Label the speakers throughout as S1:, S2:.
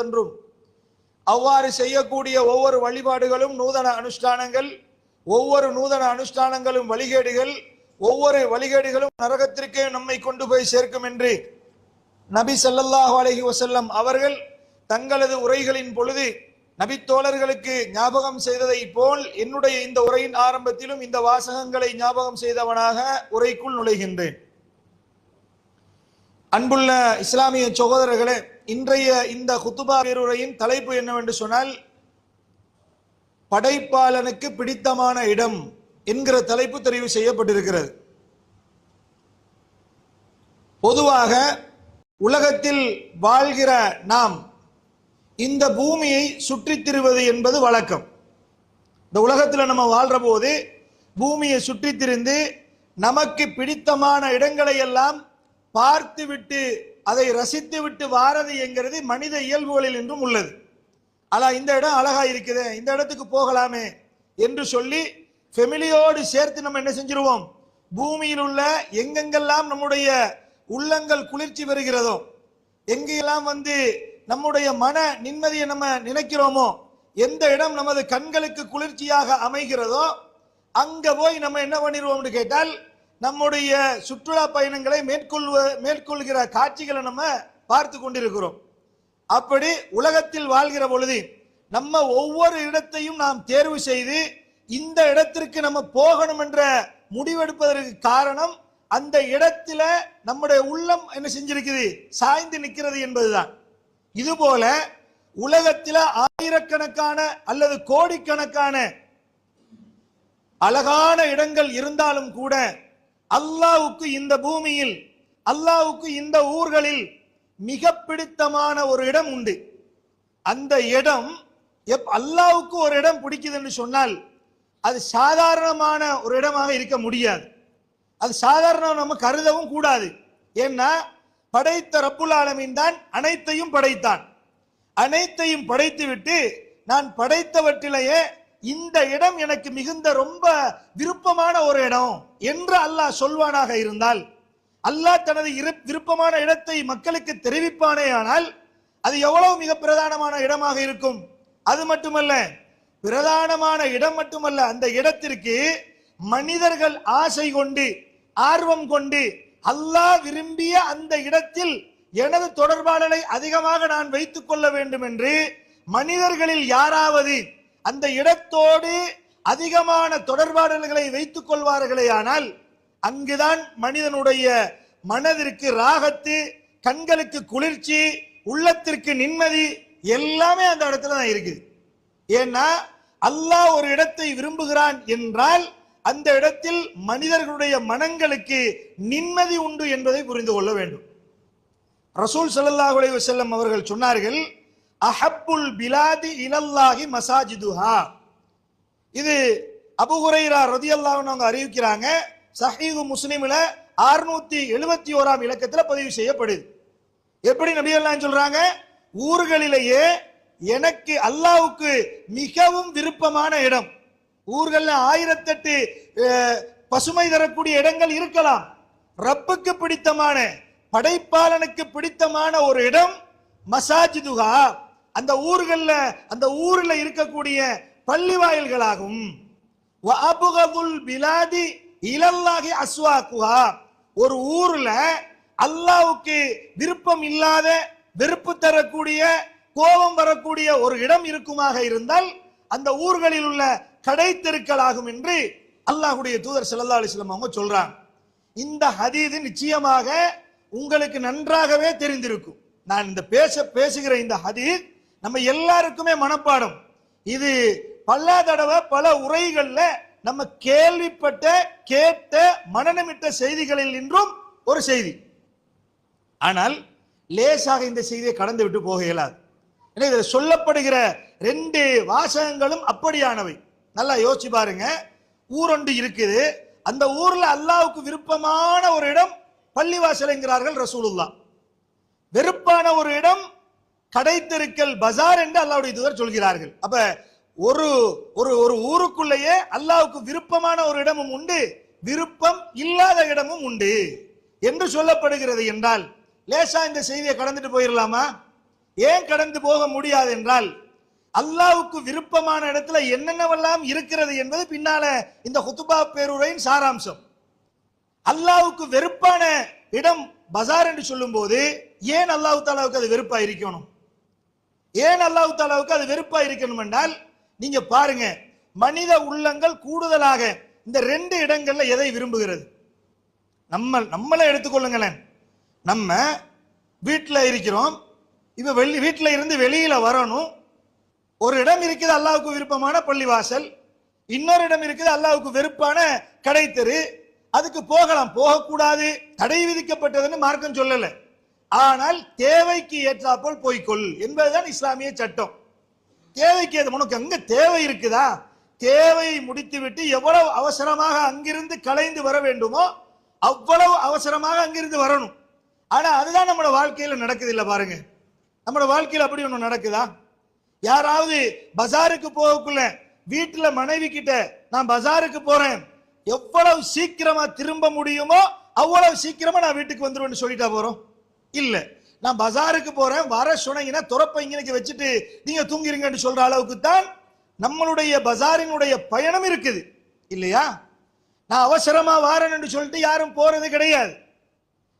S1: என்றும் அவ்வாறு செய்யக்கூடிய ஒவ்வொரு வழிபாடுகளும் நூதன அனுஷ்டானங்கள், ஒவ்வொரு நூதன அனுஷ்டானங்களும் வழிகேடுகள், ஒவ்வொரு வழிகேடுகளும் நரகத்திற்கு நம்மை கொண்டு போய் சேர்க்கும் என்று நபி ஸல்லல்லாஹு அலைஹி வஸல்லம் அவர்கள் தங்களது உரைகளின் பொழுது நபித்தோழர்களுக்கு ஞாபகம் செய்ததை போல் என்னுடைய இந்த உரையின் ஆரம்பத்திலும் இந்த வாசகங்களை ஞாபகம் செய்தவனாக உரைக்குள் நுழைகின்றேன். அன்புள்ள இஸ்லாமிய சகோதரர்களே, இன்றைய இந்த குத்துபா பேருரையின் தலைப்பு என்னவென்று சொன்னால், படைப்பாளனுக்கு பிடித்தமான இடம் என்கிற தலைப்பு தெரிவு செய்யப்பட்டிருக்கிறது. பொதுவாக உலகத்தில் வாழ்கிற நாம் இந்த பூமியை சுற்றித் திரிவது என்பது வழக்கம். இந்த உலகத்தில் நம்ம வாழ்ற போது பூமியை சுற்றித் திரிந்து நமக்கு பிடித்தமான இடங்களை எல்லாம் பார்த்துவிட்டு அதை ரசித்து விட்டு வாரது என்கிறது மனித இயல்புகளில் என்றும் உள்ளது. ஆனா இந்த இடம் அழகா இருக்குது, இந்த இடத்துக்கு போகலாமே என்று சொல்லி ஃபெமிலியோடு சேர்த்து நம்ம என்ன செஞ்சிருவோம், பூமியில் உள்ள எங்கெங்கெல்லாம் நம்முடைய உள்ளங்கள் குளிர்ச்சி பெறுகிறதோ, எங்கெல்லாம் நம்முடைய மன நிம்மதியை நம்ம நினைக்கிறோமோ, எந்த இடம் நமது கண்களுக்கு குளிர்ச்சியாக அமைகிறதோ அங்க போய் நம்ம என்ன பண்ணிடுவோம்னு கேட்டால், நம்முடைய சுற்றுலா பயணங்களை மேற்கொள்கிற காட்சிகளை நம்ம பார்த்து கொண்டிருக்கிறோம். அப்படி உலகத்தில் வாழ்கிற பொழுது நம்ம ஒவ்வொரு இடத்தையும் நாம் தேர்வு செய்து இந்த இடத்திற்கு நம்ம போகணும் என்ற முடிவெடுப்பதற்கு காரணம், அந்த இடத்துல நம்முடைய உள்ளம் என்ன செஞ்சிருக்குது, சாய்ந்து நிற்கிறது என்பதுதான். இதுபோல உலகத்தில் ஆயிரக்கணக்கான அல்லது கோடிக்கணக்கான அழகான இடங்கள் இருந்தாலும் கூட அல்லாஹ்வுக்கு இந்த பூமியில், அல்லாஹ்வுக்கு இந்த ஊர்களில் மிக பிடித்தமான ஒரு இடம் உண்டு. அந்த இடம் அல்லாஹ்வுக்கு ஒரு இடம் பிடிக்குதுன்னு சொன்னால் அது சாதாரணமான ஒரு இடமாக இருக்க முடியாது. அது சாதாரண நம்ம கருதவும் கூடாது. ஏன்னா படைத்த ரப்புல் ஆலமீன் தான் அனைத்தையும் படைத்தான். அனைத்தையும் படைத்து விட்டு நான் படைத்தவற்றிலேயே இந்த இடம் எனக்கு மிகுந்த ரொம்ப விருப்பமான ஒரு இடம் என்று அல்லாஹ் சொல்வானாக இருந்தால், அல்லாஹ் தனது விருப்பமான இடத்தை மக்களுக்கு தெரிவிப்பானே ஆனால் அது எவ்வளவு மிக பிரதானமான இடமாக இருக்கும். அது மட்டுமல்ல, பிரதானமான இடம் மட்டுமல்ல, அந்த இடத்திற்கு மனிதர்கள் ஆசை கொண்டு ஆர்வம் கொண்டு அல்லாஹ் விரும்பிய அந்த இடத்தில் எனது தொடர்பாளரை அதிகமாக நான் வைத்துக் கொள்ள வேண்டும் என்று மனிதர்களில் யாராவது அந்த இடத்தோடு அதிகமான தொடர்பாளர்களை வைத்துக் கொள்வார்களே ஆனால் அங்குதான் மனிதனுடைய மனதிற்கு ராகத்து, கண்களுக்கு குளிர்ச்சி, உள்ளத்திற்கு நிம்மதி எல்லாமே அந்த இடத்துல தான் இருக்குது. ஏன்னா அல்லாஹ் ஒரு இடத்தை விரும்புகிறான் என்றால் அந்த இடத்தில் மனிதர்களுடைய மனங்களுக்கு நிம்மதி உண்டு என்பதை புரிந்து கொள்ள வேண்டும். ரசூல் ஸல்லல்லாஹு அலைஹி வஸல்லம் அவர்கள் சொன்னார்கள், அஹப்புல் பிலாதி இலல்லாஹி மசாஜிதுஹா. இது அபூ ஹுரைரா ரலியல்லாஹு அன்ஹு அவங்க அறிவிக்கிறாங்க. சஹீஹ் முஸ்லிம்ல 671ஆம் இலக்கத்தில் பதிவு செய்யப்படுது. எப்படி நபி அல்லாஹ் சொல்றாங்க, ஊர்களிலேயே எனக்கு அல்லாஹ்வுக்கு மிகவும் விருப்பமான இடம். ஊர்கள்ல 1008 பசுமை தரக்கூடிய இடங்கள் இருக்கலாம். ரப்புக்கு பிடித்தமான, படைப்பாளனுக்கு பிடித்தமான ஒரு இடம் மசாஜிதுஹா, அந்த ஊர்கள்ல அந்த ஊர்ல இருக்கக்கூடிய பள்ளி வாயில்களாகும். வ அப்கதுல் பிலாதி இலல்லாஹி அஸ்வாகுஹா, ஒரு ஊர்ல அல்லாஹ்வுக்கு விருப்பம் இல்லாத, வெறுப்பு தரக்கூடிய, கோபம் வரக்கூடிய ஒரு இடம் இருக்குமாக இருந்தால் அந்த ஊர்களில் உள்ள கடை தெருக்களாகும் என்று அல்லாஹ்வுடைய தூதர் ஸல்லல்லாஹு அலைஹி வஸல்லம் அவங்க சொல்றாங்க. இந்த ஹதீஸ் நிச்சயமாக உங்களுக்கு நன்றாகவே தெரிந்திருக்கும். நான் இந்த பேசுகிற இந்த ஹதீஸ் நம்ம எல்லாருக்குமே மனப்பாடம். இது பல தடவை பல உரைகள்ல நம்ம கேள்விப்பட்ட, கேட்ட, மனனமிட்ட செய்திகளில் இன்றும் ஒரு செய்தி. ஆனால் லேசாக இந்த செய்தியை கடந்து விட்டு போக இயலாது. எனவே இதில் சொல்லப்படுகிற 2 வாசகங்களும் அப்படியானவை. நல்லா யோசிச்சு பாருங்க. ஊரொண்டு இருக்குது, அந்த ஊர்ல அல்லாஹ்வுக்கு விருப்பமான ஒரு இடம் பள்ளிவாசல் என்கிறார்கள் ரசூலுல்லாஹ். வெறுப்பான ஒரு இடம் கடை தெருக்கள், பஜார் என்று அல்லாஹ்வுடைய தூதர் சொல்கிறார்கள். அப்ப ஒரு ஒரு ஊருக்குள்ளேயே அல்லாஹ்வுக்கு விருப்பமான ஒரு இடமும் உண்டு, விருப்பம் இல்லாத இடமும் உண்டு என்று சொல்லப்படுகிறது என்றால் லேசா இந்த செய்தியை கடந்துட்டு போயிடலாமா? ஏன் கடந்து போக முடியாது என்றால் அல்லாஹ்வுக்கு விருப்பமான இடத்துல என்னென்னவெல்லாம் இருக்கிறது என்பது பின்னால இந்த ஹுத்பா பேருரையின் சாராம்சம். அல்லாஹ்வுக்கு வெறுப்பான இடம் பஜார் என்று சொல்லும் போது ஏன் அல்லாஹ் தாலாவுக்கு அது வெறுப்பா இருக்கணும்? ஏன் அல்லாஹ் தாலாவுக்கு அது வெறுப்பா இருக்கணும் என்றால் நீங்க பாருங்க, மனித உள்ளங்கள் கூடுதலாக இந்த ரெண்டு இடங்கள்ல எதை விரும்புகிறது? நம்மளை எடுத்துக்கொள்ளுங்களேன். நம்ம வீட்டில் இருக்கிறோம், இப்ப வீட்டில இருந்து வெளியில வரணும். ஒரு இடம் இருக்குது அல்லாஹ்வுக்கு விருப்பமான பள்ளிவாசல், இன்னொரு இடம் இருக்குது அல்லாஹ்வுக்கு வெறுப்பான கடை தெரு. அதுக்கு போகலாம், போகக்கூடாது, தடை விதிக்கப்பட்டதுன்னு மார்க்கம் சொல்லல. ஆனால் தேவைக்கு ஏற்றாப்போல் போய்கொள் என்பதுதான் இஸ்லாமிய சட்டம். தேவைக்கு ஏற்ற, உனக்கு அங்க தேவை இருக்குதா, தேவையை முடித்துவிட்டு எவ்வளவு அவசரமாக அங்கிருந்து கலைந்து வர வேண்டுமோ அவ்வளவு அவசரமாக அங்கிருந்து வரணும். ஆனா அதுதான் நம்மளோட வாழ்க்கையில நடக்குது இல்ல. பாருங்க, நம்மளோட வாழ்க்கையில் அப்படி ஒண்ணு நடக்குதா? யாராவது பஜாருக்கு போகக்குள்ள வீட்டுல மனைவி கிட்ட நான் பஜாருக்கு போறேன், எவ்வளவு சீக்கிரமா திரும்ப முடியுமோ அவ்வளவு சீக்கிரமா நான் வீட்டுக்கு வந்துருவேன்னு சொல்லிட்டா போறோம்? இல்ல, நான் பஜாருக்கு போறேன், வர சொன்னீங்கன்னா துறப்ப இங்க வச்சுட்டு நீங்க தூங்கிருங்கன்னு சொல்ற அளவுக்கு தான் நம்மளுடைய பஜாரினுடைய பயணம் இருக்குது இல்லையா? நான் அவசரமா வாரேன் என்று சொல்லிட்டு யாரும் போறது கிடையாது.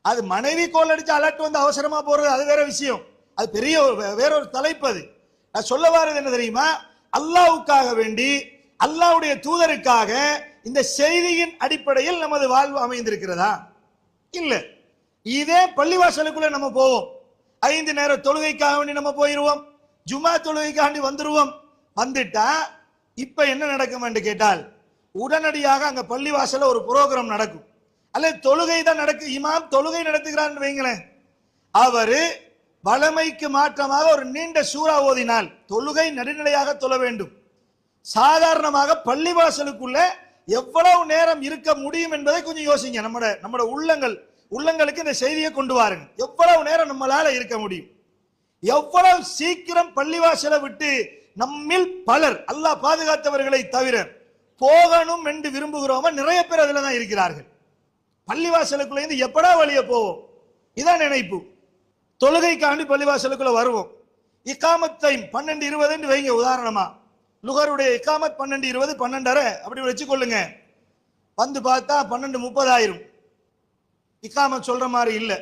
S1: அது மனைவி கோல் அடிச்சு அலர்ட் வந்து அவசரமா போறது அது வேற விஷயம், அது பெரிய வேற ஒரு தலைப்பு. அது நான் சொல்ல வாரது என்ன தெரியுமா? அல்லாஹ்வுக்காக வேண்டி, அல்லாஹ்வுடைய தூதருக்காக இந்த செய்தியின் அடிப்படையில் நமது வாழ்வு அமைந்திருக்கிறதா? இல்ல. இதே பள்ளிவாசலுக்குள்ள நம்ம போவோம், 5 நேர தொழுகைக்காக வேண்டி நம்ம போயிருவோம், ஜுமா தொழுகைக்காண்டி வந்துருவோம். வந்துட்டா இப்ப என்ன நடக்கும் என்று கேட்டால், உடனடியாக அங்க பள்ளிவாசல ஒரு புரோகிராம் நடக்கும், அல்லது தொழுகை தான் நடக்கு. இமாம் தொழுகை நடத்துகிறார் வைங்களேன், அவரு வளமைக்கு மாற்றமாக ஒரு நீண்ட சூறா ஓதினால் தொழுகை நடுநிலையாக தொழ வேண்டும். சாதாரணமாக பள்ளிவாசலுக்குள்ள எவ்வளவு நேரம் இருக்க முடியும் என்பதை கொஞ்சம் யோசிங்க. நம்மட உள்ளங்களுக்கு இந்த செய்தியை கொண்டு வாருங்க. எவ்வளவு நேரம் நம்மளால இருக்க முடியும்? எவ்வளவு சீக்கிரம் பள்ளிவாசலை விட்டு நம்மில் பலர், அல்லாஹ் பாதுகாத்தவர்களை தவிர, போகணும் என்று விரும்புகிறோமா? நிறைய பேர் அதுல தான் இருக்கிறார்கள். பள்ளிவாசலுக்குள்ள இருந்து எப்படா வழிய போவோம், இதான் நினைப்பு. தொழுகைக்காண்டி பள்ளிவாசலுக்குள்ள வருவோம். இகாமத் டைம் 12:20 வைங்க உதாரணமா. லுகருடைய இகாமத் 12:20 12:30 அப்படி வச்சுக்கொள்ளுங்க. வந்து பார்த்தா 12:30 ஆயிரும். இகாமத் சொல்ற மாதிரி இல்ல.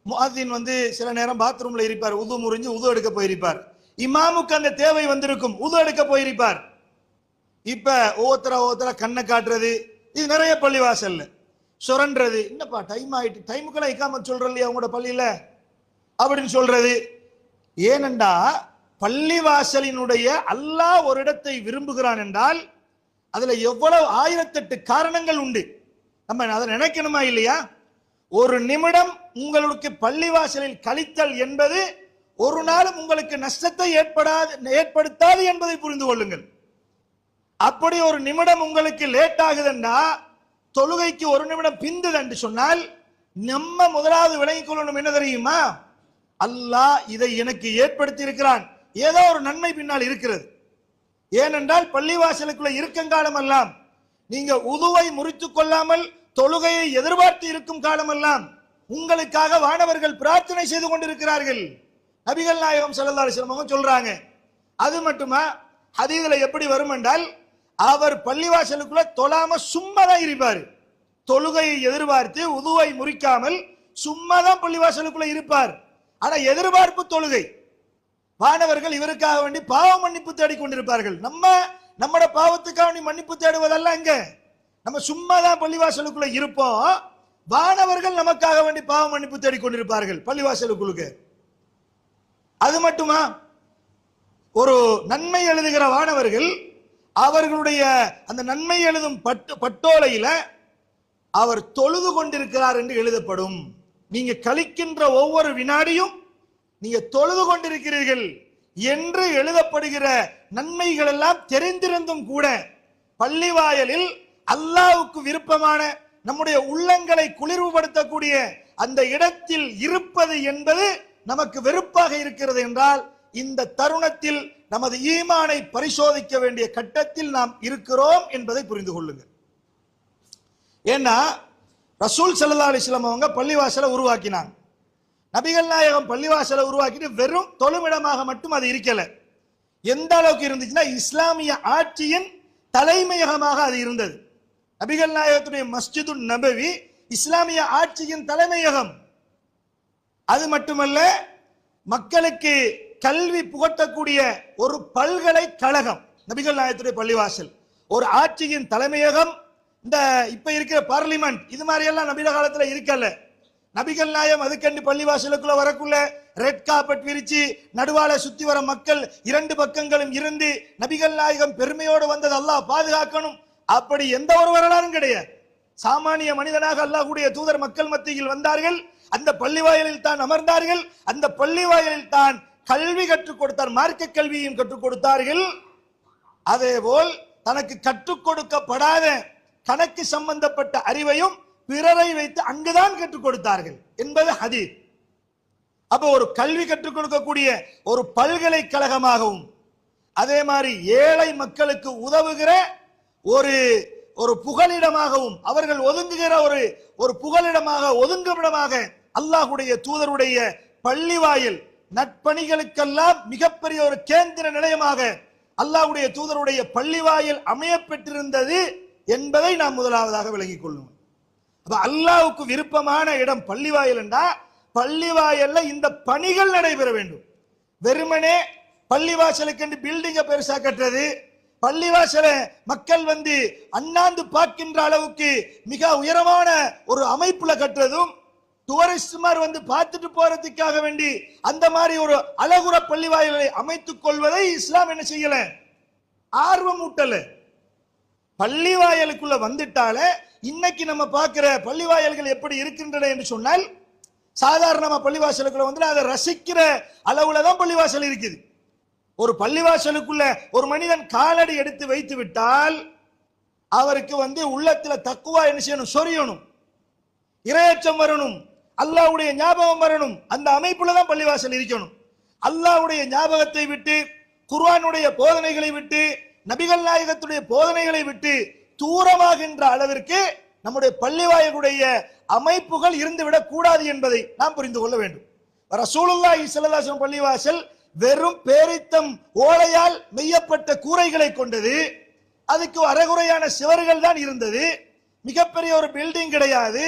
S1: முஅத்தின் வந்து சில நேரம் பாத்ரூம்ல இருப்பார், உது முறிஞ்சு உது எடுக்க போயிருப்பார். இமாமுக்கு அந்த தேவை வந்திருக்கும், உது எடுக்க போயிருப்பார். இப்ப ஒவ்வொருத்தர கண்ணை காட்டுறது, இது நிறைய பள்ளிவாசல்ல சுரன்றது. என்னப்பா டைம் ஆயிட்டு, டைமுக்கெல்லாம் இகாமத் சொல்ற இல்லையா உங்களோட பள்ளியில அப்படின்னு சொல்றது. ஏனென்றா பள்ளிவாசலினுடைய அல்லாஹ் ஒரு இடத்தை விரும்புகிறான் என்றால் அதுல எவ்வளவு 1008 காரணங்கள் உண்டு. நம்ம அதை நினைக்கணுமா இல்லையா? ஒரு நிமிடம் உங்களுக்கு பள்ளிவாசலில் கழித்தல் என்பது ஒரு நாளும் உங்களுக்கு நஷ்டத்தை ஏற்படுத்தாது என்பதை புரிந்து கொள்ளுங்கள். அப்படி ஒரு நிமிடம் உங்களுக்கு லேட் ஆகுதுன்னா, தொழுகைக்கு ஒரு நிமிடம் பிந்துது என்று சொன்னால் நம்ம முதலாவது விளங்கிக் கொள்ளணும் என்ன தெரியுமா? அல்லாஹ் இதை எனக்கு ஏற்படுத்தி இருக்கிறான், ஏதோ ஒரு நன்மை பின்னால் இருக்கிறது. ஏனென்றால் பள்ளிவாசலுக்குள்ள இருக்கும் காலம் எல்லாம், நீங்க உதுவை முறித்துக் கொள்ளாமல் தொழுகையை எதிர்பார்த்து இருக்கும் காலமெல்லாம் உங்களுக்காக வானவர்கள் பிரார்த்தனை செய்து கொண்டிருக்கிறார்கள். நபிகள் நாயகம் ஸல்லல்லாஹு அலைஹி வஸல்லம் சொல்றாங்க. அது மட்டுமா, ஹதீஸ்ல எப்படி வரும் என்றால், அவர் பள்ளிவாசலுக்குள்ள தொழாம சும்மா தான் இருப்பார். தொழுகையை எதிர்பார்த்து உதுவை முறிக்காமல் சும்மா தான் பள்ளிவாசலுக்குள்ள இருப்பார். ஆனா எதிர்பார்ப்பு தொழுகை. வானவர்கள் இவருக்காக வேண்டி பாவ மன்னிப்பு தேடிக் கொண்டிருப்பார்கள். நம்மட பாவத்துக்காக வேண்டி மன்னிப்பு தேடுவதல்ல. இங்க நம்ம சும்மா தான் பள்ளிவாசலுக்குள்ள இருப்போம், வானவர்கள் நமக்காக வேண்டி பாவ மன்னிப்பு தேடிக் கொண்டிருப்பார்கள் பள்ளிவாசலுக்குள்ள. அது மட்டுமா, ஒரு நன்மை எழுதுகிற வானவர்கள் அவர்களுடைய அந்த நன்மை எழுதும் பட்டோலையில அவர் தொழுது கொண்டிருக்கிறார் என்று எழுதப்படும். நீங்க கழிக்கின்ற ஒவ்வொரு வினாடியும் நீங்க தொழுது கொண்டிருக்கிறீர்கள் என்று எழுதப்படுகிற நன்மைகள் எல்லாம் தெரிந்திருந்தும் கூட பள்ளிவாயலில் அல்லாஹ்வுக்கு விருப்பமான நம்முடைய உள்ளங்களை குளிர்வுபடுத்தக்கூடிய அந்த இடத்தில் இருப்பது என்பது நமக்கு வெறுப்பாக இருக்கிறது என்றால், இந்த தருணத்தில் நமது ஈமானை பரிசோதிக்க வேண்டிய கட்டத்தில் நாம் இருக்கிறோம் என்பதை புரிந்து கொள்ளுங்கள். ஏன்னா ரசூல் ஸல்லல்லாஹு அலைஹி வஸல்லம் அவங்க பள்ளிவாசலை உருவாக்கினாங்க. நபிகள் நாயகம் பள்ளிவாசலை உருவாக்கிட்டு வெறும் தொழுமிடமாக மட்டும் அது இருக்கல. எந்த அளவுக்கு இருந்துச்சுன்னா இஸ்லாமிய ஆட்சியின் தலைமையகமாக அது இருந்தது. நபிகள் நாயகத்துடைய மஸ்ஜிது நபவி இஸ்லாமிய ஆட்சியின் தலைமையகம். அது மட்டுமல்ல, மக்களுக்கு கல்வி புகட்டக்கூடிய ஒரு பல்கலைக்கழகம் நபிகள் நாயகத்துடைய பள்ளிவாசல். ஒரு ஆட்சியின் தலைமையகம். இந்த இப்ப இருக்கிற பார்லிமெண்ட் இது மாதிரி எல்லாம் நபில காலத்துல இருக்கல. நபிகள் நாயகம் அதுக்கண்டு பள்ளிவாசலுக்குள்ள வரக்குள்ள ரெட் கார்பெட் விரிச்சு நடுவால சுத்தி வர மக்கள் இரண்டு பக்கங்களும் இருந்து நபிகள் நாயகம் பெருமையோடு வந்தது அல்லாஹ் பாதுகாக்கணும். அப்படி எந்த ஒரு வரலாறும் கிடையாது. சாமானிய மனிதனாக அல்லாஹ்வுடைய தூதர் மக்கள் மத்தியில் வந்தார்கள். அந்த பள்ளிவாயலில் தான் அமர்ந்தார்கள். அந்த பள்ளிவாயலில் தான் கல்வி கற்றுக் கொடுத்தார். மார்க்க கல்வியையும் கற்றுக் கொடுத்தார்கள். அதேபோல் தனக்கு கற்றுக் கொடுக்கப்படாத கணக்கு சம்பந்தப்பட்ட அறிவையும் பிறரை வைத்து அங்குதான் கற்றுக் கொடுத்தார்கள் என்பது ஹதீஸ். அப்போ ஒரு கல்வி கற்றுக் கொடுக்கக்கூடிய ஒரு பல்கலைக்கழகமாகவும், அதே மாதிரி ஏழை மக்களுக்கு உதவுகிற ஒரு ஒரு புகலிடமாகவும், அவர்கள் ஒதுங்குகிற ஒரு புகலிடமாக ஒதுங்குமிடமாக அல்லாஹ்வுடைய தூதருடைய பள்ளிவாயில் நட்பணிகளுக்கெல்லாம் மிகப்பெரிய ஒரு கேந்திர நிலையமாக அல்லாஹ்வுடைய தூதருடைய பள்ளிவாயில் அமையப்பெற்றிருந்தது என்பதை நாம் முதலாவதாக விளங்கிக் கொள்ளும். அப்ப அல்லாஹ்வுக்கு விருப்பமான இடம் பள்ளிவாயில் என்றா பள்ளிவாயல்ல இந்த பணிகள் நடைபெற வேண்டும். வெறுமனே பள்ளிவாசலுக்கு பில்டிங்க பெருசா கட்டுறது, பள்ளிவாசல மக்கள் வந்து அண்ணாந்து பார்க்கின்ற அளவுக்கு மிக உயரமான ஒரு அமைப்புல கட்டுறதும், டூரிஸ்ட்மார் வந்து பார்த்துட்டு போறதுக்காக வேண்டி அந்த மாதிரி ஒரு அழகுற பள்ளிவாயலை அமைத்துக் கொள்வதை இஸ்லாம் என்ன செய்யல, ஆர்வம் ஊட்டல. பள்ளிவாயலுக்குள்ள வந்துட்டாலே இன்னைக்கு நம்ம பார்க்கிற பள்ளிவாயல்கள் எப்படி இருக்கின்றன என்று சொன்னால், சாதாரணமா பள்ளிவாசலுக்குள்ள வந்து அதை ரசிக்கிற அளவுல தான் பள்ளிவாசல் இருக்குது. ஒரு பள்ளிவாசலுக்குள்ள ஒரு மனிதன் காலடி எடுத்து வைத்து விட்டால் அவருக்கு வந்து உள்ளத்துல தக்குவா என்ன செய்யணும், சொரியணும், இரையச்சம் வரணும், அல்லாஹ்வுடைய ஞாபகம் வரணும். அந்த அமைப்புல தான் பள்ளிவாசல் இருக்கணும். அல்லாஹ்வுடைய ஞாபகத்தை விட்டு, குர்ஆனுடைய போதனைகளை விட்டு, நபிகள் நாயகத்துடைய போதனைகளை விட்டு தூரமாகின்ற அளவிற்கு நம்முடைய பள்ளிவாயலுடைய அமைப்புகள் இருந்துவிடக் கூடாது என்பதை நாம் புரிந்து கொள்ள வேண்டும். ரசூலுல்லாஹி ஸல்லல்லாஹு அலைஹி வஸல்லம் பள்ளிவாசல் வெறும் பேரித்தம் ஓலையால் மெய்யப்பட்ட கூரைகளை கொண்டது. அதுக்கு அரைகுறையான சிவர்கள் தான் இருந்தது. மிகப்பெரிய ஒரு பில்டிங் கிடையாது.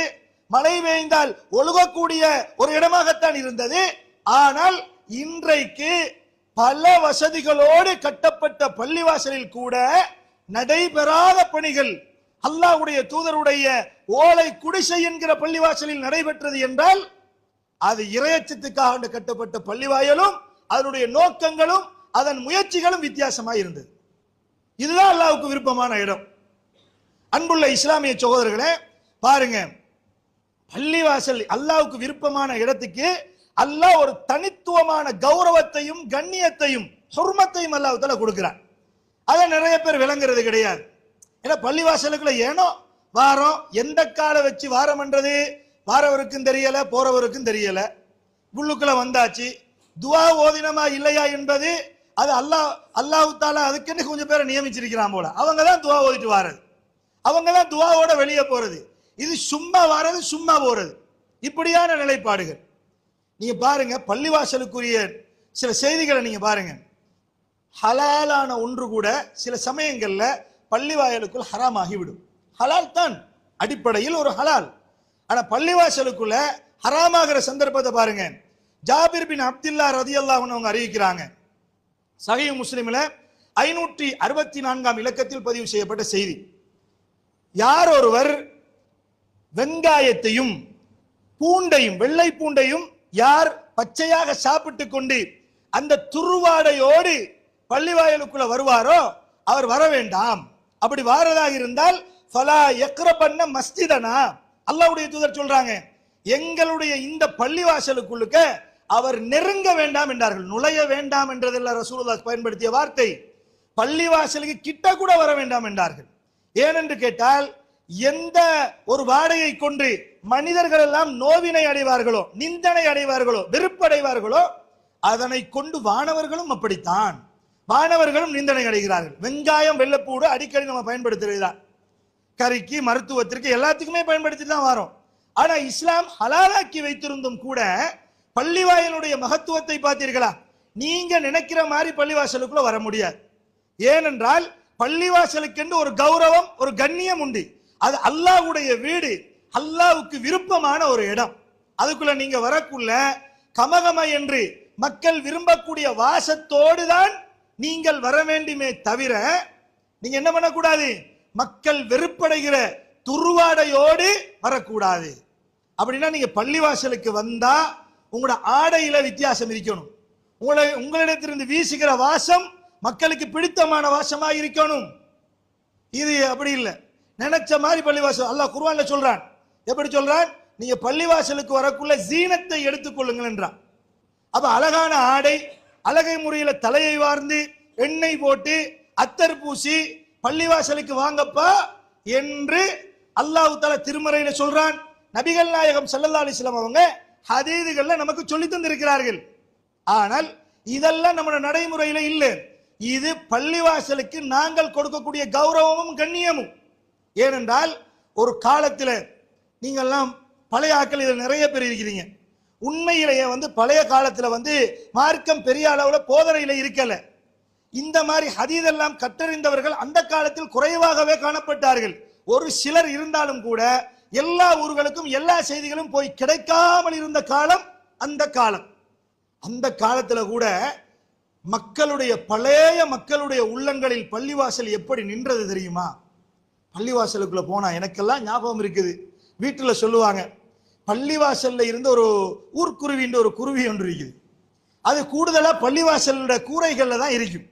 S1: மழை பெய்ந்தால் ஒழுகக்கூடிய ஒரு இடமாகத்தான் இருந்தது. ஆனால் இன்றைக்கு பல வசதிகளோடு கட்டப்பட்ட பள்ளிவாசலில் கூட நடைபெறாத பணிகள் அல்லாஹ்வுடைய தூதருடைய ஓலை குடிசை என்கிற பள்ளிவாசலில் நடைபெற்றது என்றால் அது இறையச்சத்துக்காக கட்டப்பட்ட பள்ளிவாயலும் அதனுடைய நோக்கங்களும் அதன் முயற்சிகளும் வித்தியாசமாக இருந்தது. இதுதான் அல்லாஹ்வுக்கு விருப்பமான இடம். அன்புள்ள இஸ்லாமிய சகோதரர்களே, பாருங்க, பள்ளிவாசல் அல்லாஹ்வுக்கு விருப்பமான இடத்துக்கு அல்லாஹ் ஒரு தனித்துவமான கௌரவத்தையும் கண்ணியத்தையும் ஹுர்மத்தையும் அல்லாஹ் தஆலா கொடுக்கிறார். அதை நிறைய பேர் விளங்குறது கிடையாது. ஏன்னா பள்ளிவாசலுக்குள்ள ஏனோ வாரம், எந்த காலை வச்சு வாரம்ன்றது வாரவருக்கும் தெரியல, போறவருக்கும் தெரியல. உள்ளுக்குள்ள வந்தாச்சு, துவா ஓதினமா இல்லையா என்பது அது அல்லாஹ் தஆலா அதுக்குன்னு கொஞ்சம் பேரை நியமிச்சிருக்கிறான் போல. அவங்க தான் துவா ஓதிட்டு வாரது, அவங்க தான் துவாவோட வெளியே போறது. இது சும்மா வாரது, சும்மா போறது, இப்படியான நிலைப்பாடுகள். நீங்க பாருங்க, பள்ளிவாசலுக்குரிய சில செய்திகளை நீங்க பாருங்க. ஹலாலான ஒன்று கூட சில சமயங்கள்ல பள்ளிவாயலுக்குள் ஹராம் ஆகிவிடும். ஹலால் தான் அடிப்படையில் ஒரு ஹலால், ஆனா பள்ளிவாசலுக்குள்ள ஹராமாகிற சந்தர்ப்பத்தை பாருங்க. ஜாபிர் பின் அப்துல்லா ரலியல்லாஹு அன்ஹு அவங்க அறிவிக்கிறாங்க. சஹீஹ் முஸ்லிம்ல 564 இலக்கத்தில் பதிவு செய்யப்பட்ட செய்தி. யார் ஒருவர் வெங்காயத்தையும் பூண்டையும், வெள்ளை பூண்டையும் யார் பச்சையாக சாப்பிட்டு கொண்டு அந்த துருவாடையோடு பள்ளிவாயலுக்குள்ள வருவாரோ அவர் வர வேண்டாம். அப்படி வாரதாக இருந்தால் ஃபலா யக்ரபன்ன மஸ்ஜிதனா, அல்லாஹ்வுடைய தூதர் சொல்றாங்க, எங்களுடைய இந்த பள்ளிவாசலுக்குள்ளுக்க அவர் நெருங்க வேண்டாம் என்றார்கள். நுழைய வேண்டாம் என்றதில்ல ரசூலுல்லாஹ் பயன்படுத்திய வார்த்தை. பள்ளிவாசலுக்கு கிட்ட கூட வர வேண்டாம் என்றார்கள். ஏனென்று கேட்டால், எந்த ஒரு வாடையை கொண்டு மனிதர்கள் எல்லாம் நோவினை அடைவார்களோ, நிந்தனை அடைவார்களோ, வெறுப்படைவார்களோ, அதனை கொண்டு வானவர்களும் அப்படித்தான். வானவர்களும் நிந்தனை அடைகிறார்கள். வெங்காயம், வெள்ளப்பூடு அடிக்கடி நம்ம பயன்படுத்துறதுதான். கறிக்கு, மருத்துவத்திற்கு, எல்லாத்துக்குமே பயன்படுத்தி தான் வரோம். ஆனா இஸ்லாம் ஹலாலாக்கி வைத்திருந்தும் கூட பள்ளிவாயலுடைய மகத்துவத்தை பார்த்தீர்களா? நீங்க நினைக்கிற மாதிரி பள்ளிவாசலுக்குள்ள வர முடியாது. ஏனென்றால் பள்ளிவாசலுக்கென்று ஒரு கௌரவம், ஒரு கண்ணியம் உண்டு. அது அல்லாஹ்வுடைய வீடு, அல்லாஹ்வுக்கு விருப்பமான ஒரு இடம். அதுக்குள்ள நீங்க வரக்குள்ள கமகம என்று மக்கள் விரும்பக்கூடிய வாசத்தோடு தான் நீங்கள் வர வேண்டுமே தவிர, நீங்க என்ன பண்ணக்கூடாது, மக்கள் வெறுப்படைகிற துருவாடையோடு வரக்கூடாது. அப்படின்னா நீங்க பள்ளிவாசலுக்கு வந்தா உங்களோட ஆடையில வித்தியாசம் இருக்கணும். உங்களிடத்திலிருந்து வீசுகிற வாசம் மக்களுக்கு பிடித்தமான வாசமா இருக்கணும். இது அப்படி இல்லை, நினைச்ச மாதிரி பள்ளிவாசல். அல்லாஹ் குர்ஆன்ல சொல்றான். எப்படி சொல்றான்? நீங்க பள்ளிவாசலுக்கு வரக்குள்ள ஜீனத்தை எடுத்துக்கொள்ளுங்கள் என்றான். அப்ப அழகான ஆடை, அழகை முறையில தலையை வார்ந்து எண்ணெய் போட்டு அத்தர் பூசி பள்ளிவாசலுக்கு வாங்கப்பா என்று அல்லாஹ் தஆலா திருமறையில சொல்றான். நபிகள் நாயகம் ஸல்லல்லாஹு அலைஹி வஸல்லம் அவங்க ஹதீதுகள்ல நமக்கு சொல்லி தந்திருக்கிறார்கள். ஆனால் இதெல்லாம் நம்ம நடைமுறையில இல்லை. இது பள்ளிவாசலுக்கு நாங்கள் கொடுக்கக்கூடிய கௌரவமும் கண்ணியமும். ஏனென்றால் ஒரு காலத்தில் நீங்கள்லாம் பழைய ஆட்கள் இதில் நிறைய பேர் இருக்கிறீங்க. உண்மையிலேயே பழைய காலத்தில் மார்க்கம் பெரிய அளவில் போதனையில இருக்கல. இந்த மாதிரி ஹதீதெல்லாம் கற்றறிந்தவர்கள் அந்த காலத்தில் குறைவாகவே காணப்பட்டார்கள். ஒரு சிலர் இருந்தாலும் கூட எல்லா ஊர்களுக்கும் எல்லா செய்திகளும் போய் கிடைக்காமல் இருந்த காலம் அந்த காலம். அந்த காலத்துல கூட மக்களுடைய பழைய மக்களுடைய உள்ளங்களில் பள்ளிவாசல் எப்படி நின்றது தெரியுமா? பள்ளிவாசலுக்குள்ள போனா எனக்கெல்லாம் ஞாபகம் இருக்குது. வீட்டுல சொல்லுவாங்க, பள்ளிவாசல்ல இருந்து ஒரு ஊர்க்குருவின்ற ஒரு குருவி ஒன்று இருக்குது. அது கூடுதலா பள்ளிவாசலோட கூரைகள்ல தான் இருக்கும்.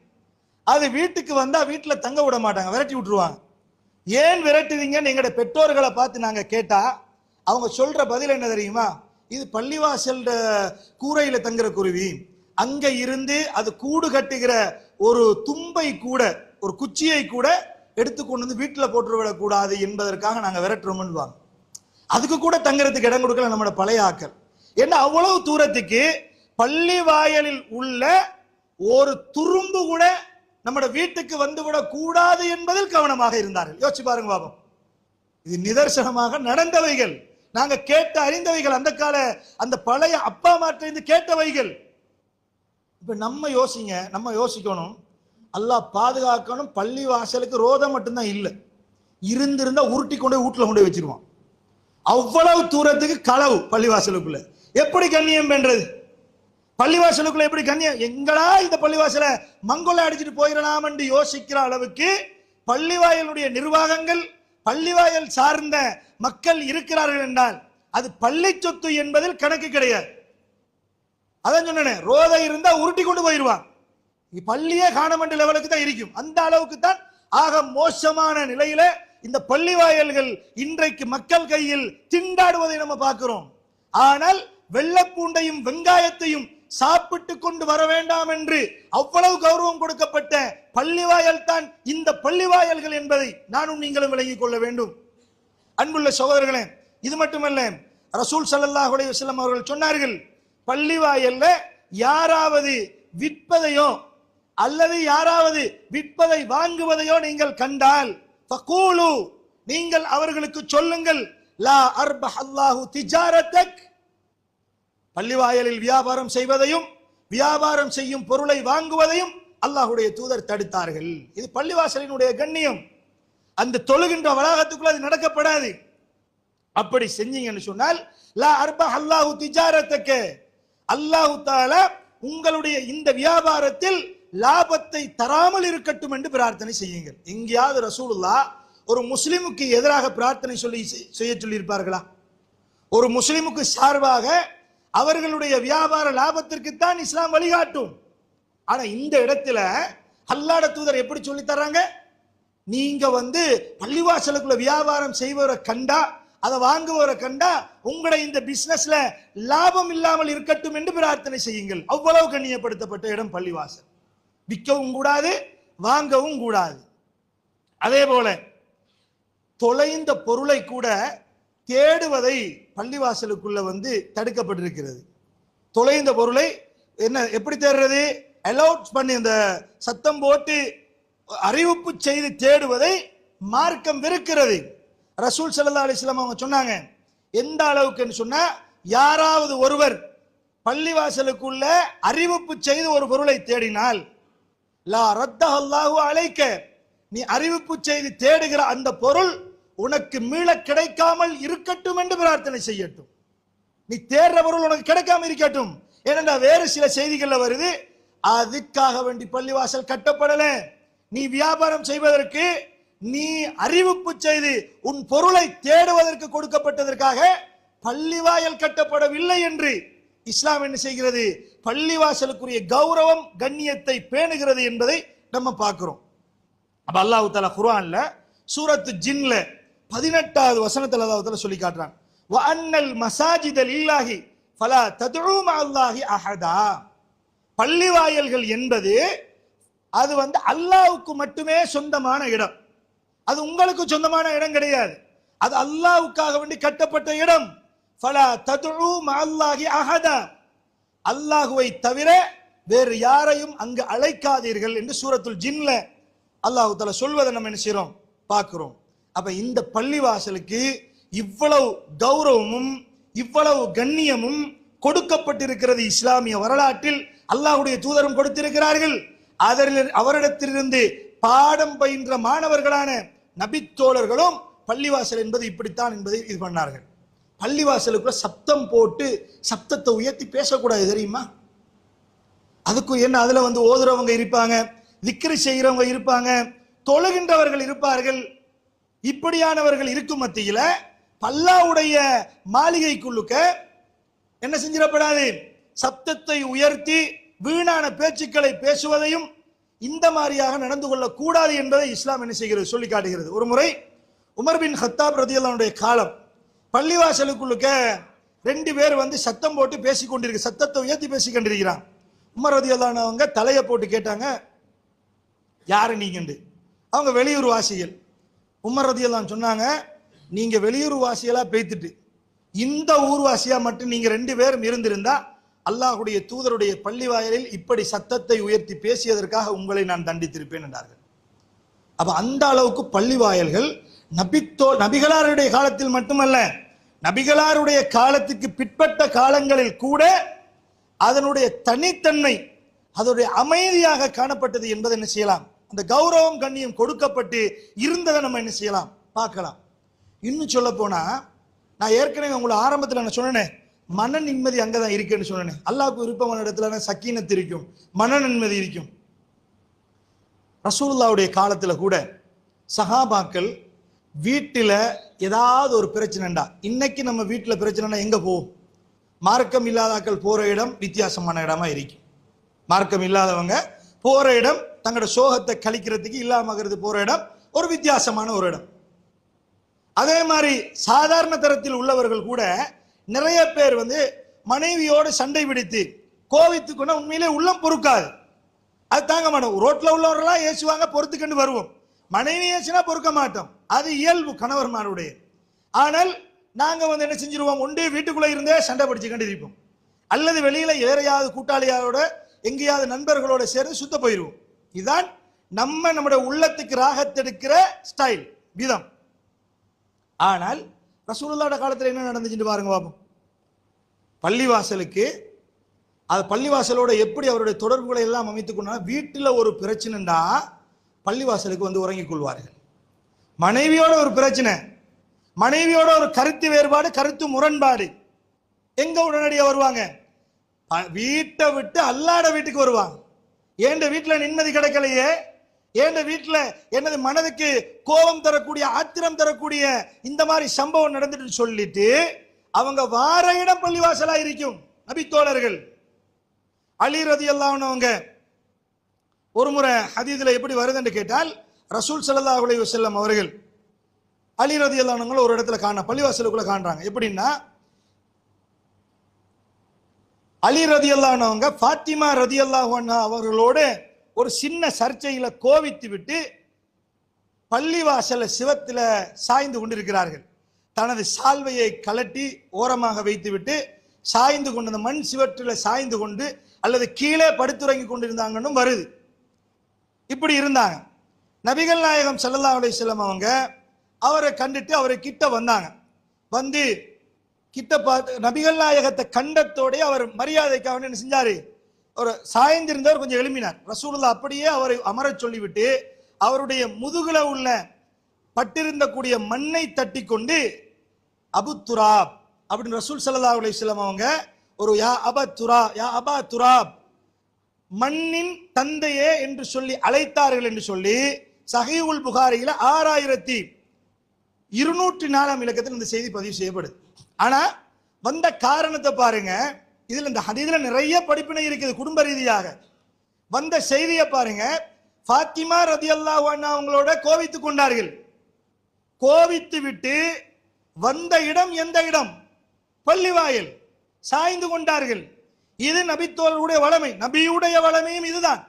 S1: அது வீட்டுக்கு வந்தா வீட்டுல தங்க விட மாட்டாங்க, விரட்டி விட்டுருவாங்க. ஏன் விரட்டுவீங்கன்னு எங்கட பெற்றோர்களை பார்த்து நாங்க கேட்டா அவங்க சொல்ற பதில் என்ன தெரியுமா? இது பள்ளிவாசல் கூரையில தங்குற குருவி, அங்க இருந்து அது கூடு கட்டுகிற ஒரு தும்பை கூட, ஒரு குச்சியை கூட எடுத்துக்கொண்டு வந்து வீட்டுல போட்டு விடக்கூடாது என்பதற்காக நாங்க விரட்டுறோம்னு. அதுக்கு கூட தங்குறதுக்கு இடம் கொடுக்கல நம்மளோட பழைய ஆக்கள். ஏன்னா அவ்வளவு தூரத்துக்கு பள்ளி வாயலில் உள்ள ஒரு துரும்பு கூட நம்மட வீட்டுக்கு வந்துவிடக் கூடாது என்பதில் கவனமாக இருந்தார்கள். யோசிச்சு பாருங்க பாபம். இது நிதர்சனமாக நடந்தவைகள், நாங்க கேட்டு அறிந்தவைகள், அந்த கால அந்த பழைய அப்பா மாற்றிருந்து கேட்டவைகள். இப்ப நம்ம யோசிக்கணும், அல்லாஹ் பாதுகாக்கணும். பள்ளி வாசலுக்கு ரோதம் மட்டும்தான் இல்லை, இருந்திருந்தா உருட்டி கொண்டு வீட்டுல கொண்டு வச்சிருவான். அவ்வளவு தூரத்துக்கு களவு பள்ளிவாசலுக்குள்ள. எப்படி கண்ணியம் பண்றது? பள்ளிவாசலுக்குள்ள எப்படி கண்ணியம்? எங்களா இந்த பள்ளிவாசலை மங்கோல அடிச்சுட்டு போயிடலாம் என்று யோசிக்கிற அளவுக்கு பள்ளிவாயலுடைய நிர்வாகங்கள், பள்ளிவாயல் சார்ந்த மக்கள் இருக்கிறார்கள் என்றால் அது பள்ளி சொத்து என்பதில் கணக்கு கிடையாது. அதான் சொன்னேன், ரோதை இருந்தா உருட்டி கொண்டு போயிடுவான். பள்ளியே காணமண்ட லெவலுக்கு தான் இருக்கும். அந்த அளவுக்கு தான் ஆக மோசமான நிலையில இந்த பள்ளிவாயல்கள் இன்றைக்கு மக்கள் கையில் திண்டாடுவதை நம்ம பார்க்கிறோம். ஆனால் வெள்ளப்பூண்டையும் வெங்காயத்தையும் சாப்பிட்டு கொண்டு வர வேண்டாம் என்று அவ்வளவு கௌரவம் கொடுக்கப்பட்ட பள்ளிவாயல் தான் இந்த பள்ளிவாயல்கள் என்பதை நானும் நீங்களும் விளங்கிக் கொள்ள வேண்டும். அன்புள்ள சகோதரர்களே, இது மட்டுமல்ல, ரசூல் ஸல்லல்லாஹு அலைஹி வஸல்லம் அவர்கள் சொன்னார்கள், பள்ளிவாயல்ல யாராவது விற்பதையோ அல்லது யாராவது விற்பதை வாங்குவதையோ நீங்கள் கண்டால் ஃபகூலு, நீங்கள் அவர்களுக்கு சொல்லுங்கள், லா அர்பஹ் அல்லாஹு திஜாரத்தக், பள்ளிவாயலில் வியாபாரம் செய்வதையும் வியாபாரம் செய்யும் பொருளை வாங்குவதையும் அல்லாஹ்வுடைய தூதர் தடுத்தார்கள். இது பள்ளிவாசலினுடைய கண்ணியம். அந்த தொழுகின்ற வளாகத்துக்குள்ள அது நடக்கப்படாது. அப்படி செஞ்சீங்கன்னு சொன்னால் லா அர்பஹ் அல்லாஹு திஜாரத்தக்க, அல்லாஹ் தஆலா உங்களுடைய இந்த வியாபாரத்தில் லாபத்தை தராமல் இருக்கட்டும் என்று பிரார்த்தனை செய்யுங்கள். எங்கேயாவது ரசூலுல்லாஹ் ஒரு முஸ்லிமுக்கு எதிராக பிரார்த்தனை செய்ய சொல்லி இருப்பார்களா? ஒரு முஸ்லிமுக்கு சார்பாக அவர்களுடைய வியாபார லாபத்திற்கு தான் இஸ்லாம் வழிகாட்டும். ஆனா இந்த இடத்துல அல்லாஹ்வுடைய தூதர் எப்படி சொல்லி தர்றாங்க? நீங்க பள்ளிவாசலுக்குள்ள வியாபாரம் செய்வரை கண்டா, அதை வாங்குவரை கண்டா உங்களுடைய இந்த பிசினஸ்ல லாபம் இல்லாமல் இருக்கட்டும் என்று பிரார்த்தனை செய்யுங்கள். அவ்வளவு கண்ணியப்படுத்தப்பட்ட இடம் பள்ளிவாசல். விற்கவும் கூடாது, வாங்கவும் கூடாது. அதே போல தொலைந்த பொருளை கூட தேடுவதை பள்ளிவாசலுக்குள்ள தடுக்கப்பட்டிருக்கிறது. தொலைந்த பொருளை எப்படி தேடுறது? அலௌட் பண்ணி அந்த சத்தம் போட்டு அறிவிப்பு செய்து தேடுவதை மார்க்கம் வெறுக்கிறது. ரசூல் ஸல்லல்லாஹு அலைஹி வஸல்லம் அவங்க சொன்னாங்க, எந்த அளவுக்கு சொன்னா, யாராவது ஒருவர் பள்ளிவாசலுக்குள்ள அறிவிப்பு செய்து ஒரு பொருளை தேடினால் லா ரத்தஹல்லாஹு அலைக்க, நீ அறிவிப்பு செய்து தேடுகிற அந்த பொருள் உனக்கு மீள கிடைக்காமல் இருக்கட்டும் என்று பிரார்த்தனை செய்யட்டும். நீ தேடுற பொருள் உனக்கு கிடைக்காம இருக்கட்டும். ஏனென்றா வேறு சில செய்திகள்ல வருது, அதுக்காக வேண்டி பள்ளிவாசல் கட்டப்படல, நீ வியாபாரம் செய்வதற்கு, நீ அறிவிப்பு செய்து உன் பொருளை தேடுவதற்கு கொடுக்கப்பட்டதற்காக பள்ளிவாயல் கட்டப்படவில்லை என்று இஸ்லாம் என்ன செய்கிறது? பள்ளிவாசலுக்குரிய கௌரவம் கண்ணியத்தை பேணுகிறது என்பதை நம்ம பார்க்கிறோம். அப்ப அல்லாஹ் தஆலா குர்ஆன்ல சூரத்து ஜின்ல 18வது வசனத்துல அல்லாஹ் தஆலா சொல்லி காட்டுறான், வ அன்னல் மசாஜித லில்லாஹி ஃபலா ததுஉ மஅல்லாஹி அஹதா. பள்ளிவாயல்கள் என்பது அது அல்லாஹ்வுக்கு மட்டுமே சொந்தமான இடம். அது உங்களுக்கு சொந்தமான இடம் கிடையாது. அது அல்லாஹ்வுக்காக வேண்டி கட்டப்பட்ட இடம். ஃபலா ததுஉ மஅல்லாஹி அஹதா, அல்லாஹ்வை தவிர வேறு யாரையும் அங்கு அழைக்காதீர்கள் என்று சூரத்துல் ஜின்ல அல்லாஹ் தஆலா சொல்வதை நம்ம என்ன செய்றோம்? பார்க்கிறோம். அப்ப இந்த பள்ளிவாசலுக்கு இவ்வளவு கௌரவமும் இவ்வளவு கண்ணியமும் கொடுக்கப்பட்டிருக்கிறது. இஸ்லாமிய வரலாற்றில் அல்லாஹ்வுடைய தூதரும் கொடுத்திருக்கிறார்கள். அவரிடத்திலிருந்து பாடம் பயின்ற மாணவர்களான நபித்தோழர்களும் பள்ளிவாசல் என்பது இப்படித்தான் என்பதை இது பண்ணார்கள். பள்ளிவாசலுக்குள்ள சப்தம் போட்டு சப்தத்தை உயர்த்தி பேசக்கூடாது, தெரியுமா? அதுக்கு என்ன, அதுல ஓதுறவங்க இருப்பாங்க, திக்ரு செய்கிறவங்க இருப்பாங்க, தொழுகின்றவர்கள் இருப்பார்கள். இப்படியானவர்கள் இருக்கும் மத்தியில அல்லாஹ்வுடைய மாளிகைக்குள்ளுக்க என்ன செஞ்சிடப்படாது? சப்தத்தை உயர்த்தி வீணான பேச்சுக்களை பேசுவதையும் இந்த மாதிரியாக நடந்து கொள்ள கூடாது என்பதை இஸ்லாம் என்ன செய்கிறது? சொல்லி காட்டுகிறது. ஒரு முறை உமர் பின் கத்தாப் ரலியல்லாஹு அன்ஹு காலம் பள்ளிவாசலுக்குள்ளுக்க 2 பேர் சத்தம் போட்டு பேசிக் கொண்டிருக்கு, சத்தத்தை உயர்த்தி பேசிக் கொண்டிருக்கிறான். உமர் ரலியல்லாஹு அன்ஹு அவங்க தலையை போட்டு கேட்டாங்க, யாரு நீங்க? அவங்க வெளியூர் வாசிகள். உமர் ரலியல்லாஹு அன்ஹு சொன்னாங்க, நீங்க வெளியூர் வாசிகளா பேத்துட்டு இந்த ஊர்வாசியா மட்டும் நீங்க 2 பேரும் இருந்திருந்தா அல்லாஹ்வுடைய தூதருடைய பள்ளிவாயலில் இப்படி சத்தத்தை உயர்த்தி பேசியதற்காக உங்களை நான் தண்டித்திருப்பேன் என்றார்கள். அப்ப அந்த அளவுக்கு பள்ளிவாயல்கள் நபிகளாருடைய காலத்தில் மட்டுமல்ல, நபிகளாருடைய காலத்துக்கு பிற்பட்ட காலங்களில் கூட அதனுடைய தனித்தன்மை, அதனுடைய அமைதியாக காணப்பட்டது என்பதை என்ன செய்யலாம்? அந்த கௌரவம் கண்ணியம் கொடுக்கப்பட்டு இருந்ததை நம்ம என்ன செய்யலாம்? பார்க்கலாம். இன்னும் சொல்ல போனா, நான் ஏற்கனவே உங்களை ஆரம்பத்தில் நான் சொன்னேன், மன நிம்மதி அங்கதான் இருக்குன்னு சொன்னேன். அல்லாஹ்வுக்கு விருப்பமான இடத்துல சக்கீனத் இருக்கும், மன நிம்மதி இருக்கும். ரசூலுல்லாஹ்வுடைய காலத்துல கூட சஹாபாக்கள் வீட்டில ஏதாவது ஒரு பிரச்சனைண்டா, இன்னைக்கு நம்ம வீட்டில் பிரச்சனைனா எங்க போவோம்? மார்க்கம் இல்லாதாக்கள் போற இடம் வித்தியாசமான இடமா இருக்கும். மார்க்கம் இல்லாதவங்க போற இடம், தங்களோட சோகத்தை கழிக்கிறதுக்கு இல்லாமகிறது போற இடம் ஒரு வித்தியாசமான ஒரு இடம். அதே மாதிரி சாதாரண தரத்தில் உள்ளவர்கள் கூட நிறைய பேர் மனைவியோடு சண்டை பிடித்து கோவித்துக்குன்னா உண்மையிலே உள்ளம் பொறுக்காது, அது தாங்க மாட்டோம். ரோட்ல உள்ளவர்களாம் ஏசுவாங்க, பொறுத்துக்கண்டு வருவோம். மனைவி ஏசுனா பொறுக்க மாட்டோம், அது இயல்பு கணவர்மாருடைய. ஆனால் நாங்க என்ன செஞ்சிருவோம்? ஒன்றே வீட்டுக்குள்ள இருந்தே சண்டை பிடிச்சுக்கிட்டு இருப்போம், அல்லது வெளியில வேறையாவது கூட்டாளியோட எங்கேயாவது நண்பர்களோட சேர்ந்து சுத்த போயிருவோம். இதுதான் நம்முடைய உள்ளத்துக்கு ராகத்தெடுக்கிற ஸ்டைல், விதம். ஆனால் ரசூலுல்லாஹ்வுடைய காலத்தில் என்ன நடந்துச்சுன்னு பாருங்க பாப்போம். பள்ளிவாசலுக்கு அது பள்ளிவாசலோட எப்படி அவருடைய தொடர்புகளை எல்லாம் அமைத்துக் கொண்டா, வீட்டில் ஒரு பிரச்சனைண்டா பள்ளிவாசலுக்கு உறங்கிக் கொள்வார்கள். மனைவியோட ஒரு பிரச்சனை, மனைவியோட ஒரு கருத்து வேறுபாடு, கருத்து முரண்பாடு, எங்க உடனடியாக வருவாங்க? வீட்டை விட்டு அல்லாட வீட்டுக்கு வருவாங்க. ஏண்ட வீட்டுல நிம்மதி கிடைக்கலையே, ஏண்ட வீட்டுல எனது மனதுக்கு கோபம் தரக்கூடிய, ஆத்திரம் தரக்கூடிய இந்த மாதிரி சம்பவம் நடந்துட்டு சொல்லிட்டு அவங்க வார இடம் பள்ளிவாசலா இருக்கும். நபி தோழர்கள் அலி ரலியல்லாஹு அன்ஹு ஒரு முறை ஹதீஸ்ல எப்படி வருதுன்னு கேட்டால், ரசூல் ஸல்லல்லாஹு அலைஹி வஸல்லம் அவர்கள் அலி ரலியல்லாஹு அன்ஹு ஒரு இடத்துல பள்ளிவாசலுக்குள்ள காண்றாங்க. எப்படின்னா, அலி ரலியல்லாஹு அன்ஹு ஃபாத்திமா ரலியல்லாஹு அன்ஹா அவர்களோட ஒரு சின்ன சர்ச்சையில கோவித்து விட்டு பள்ளிவாசல சிவத்துல சாய்ந்து கொண்டிருக்கிறார்கள். தனது சால்வையை கலட்டி ஓரமாக வைத்துவிட்டு சாய்ந்து கொண்டு, அந்த மண் சிவற்றில் சாய்ந்து கொண்டு அல்லது கீழே படுத்துறங்கி கொண்டிருந்தாங்கன்னு வருது. இப்படி இருந்தாங்க. நபிகள் நாயகம் ஸல்லல்லாஹு அலைஹி வஸல்லம் அவங்க அவரை கண்டுட்டு அவரை கிட்ட வந்தாங்க. வந்து கிட்ட பார்த்து நபிகள் நாயகத்தை கண்டத்தோட அவர் மரியாதைக்காக என்ன செஞ்சாரு, ஒரு சாய்ந்திருந்தவர் கொஞ்சம் எழுப்பினார். ரசூலுல்லாஹ் அப்படியே அவரை அமரச் சொல்லிவிட்டு அவருடைய முதுகுல உள்ள பட்டிருந்த கூடிய மண்ணை தட்டி கொண்டு அபு துராப் அப்படின்னு ரசூல் ஸல்லல்லாஹு அலைஹி வஸல்லம் அவங்க ஒரு யா அபா துராப் மண்ணின் தந்தையே என்று சொல்லி அழைத்தார்கள் என்று சொல்லி சஹீஹுல் புகாரியில 6204 இலக்கத்தில் இந்த செய்தி பதிவு செய்யப்படுது. ஆனா வந்த காரணத்தை பாருங்க, இதுல இந்த ஹதீஸ்ல நிறைய படிப்பினை இருக்குது. குடும்ப ரீதியாக வந்த செய்தியை பாருங்க. ஃபாத்திமா ரலியல்லாஹு அன்ஹா அவங்களோட கோவித்துக் கொண்டார்கள். கோவித்து விட்டு வந்த இடம் எந்த இடம்? பள்ளிவாயல். சாய்ந்து கொண்டார்கள். இது நபித்தோழருடைய வளமை, நபியுடைய வளமையும் இதுதான்.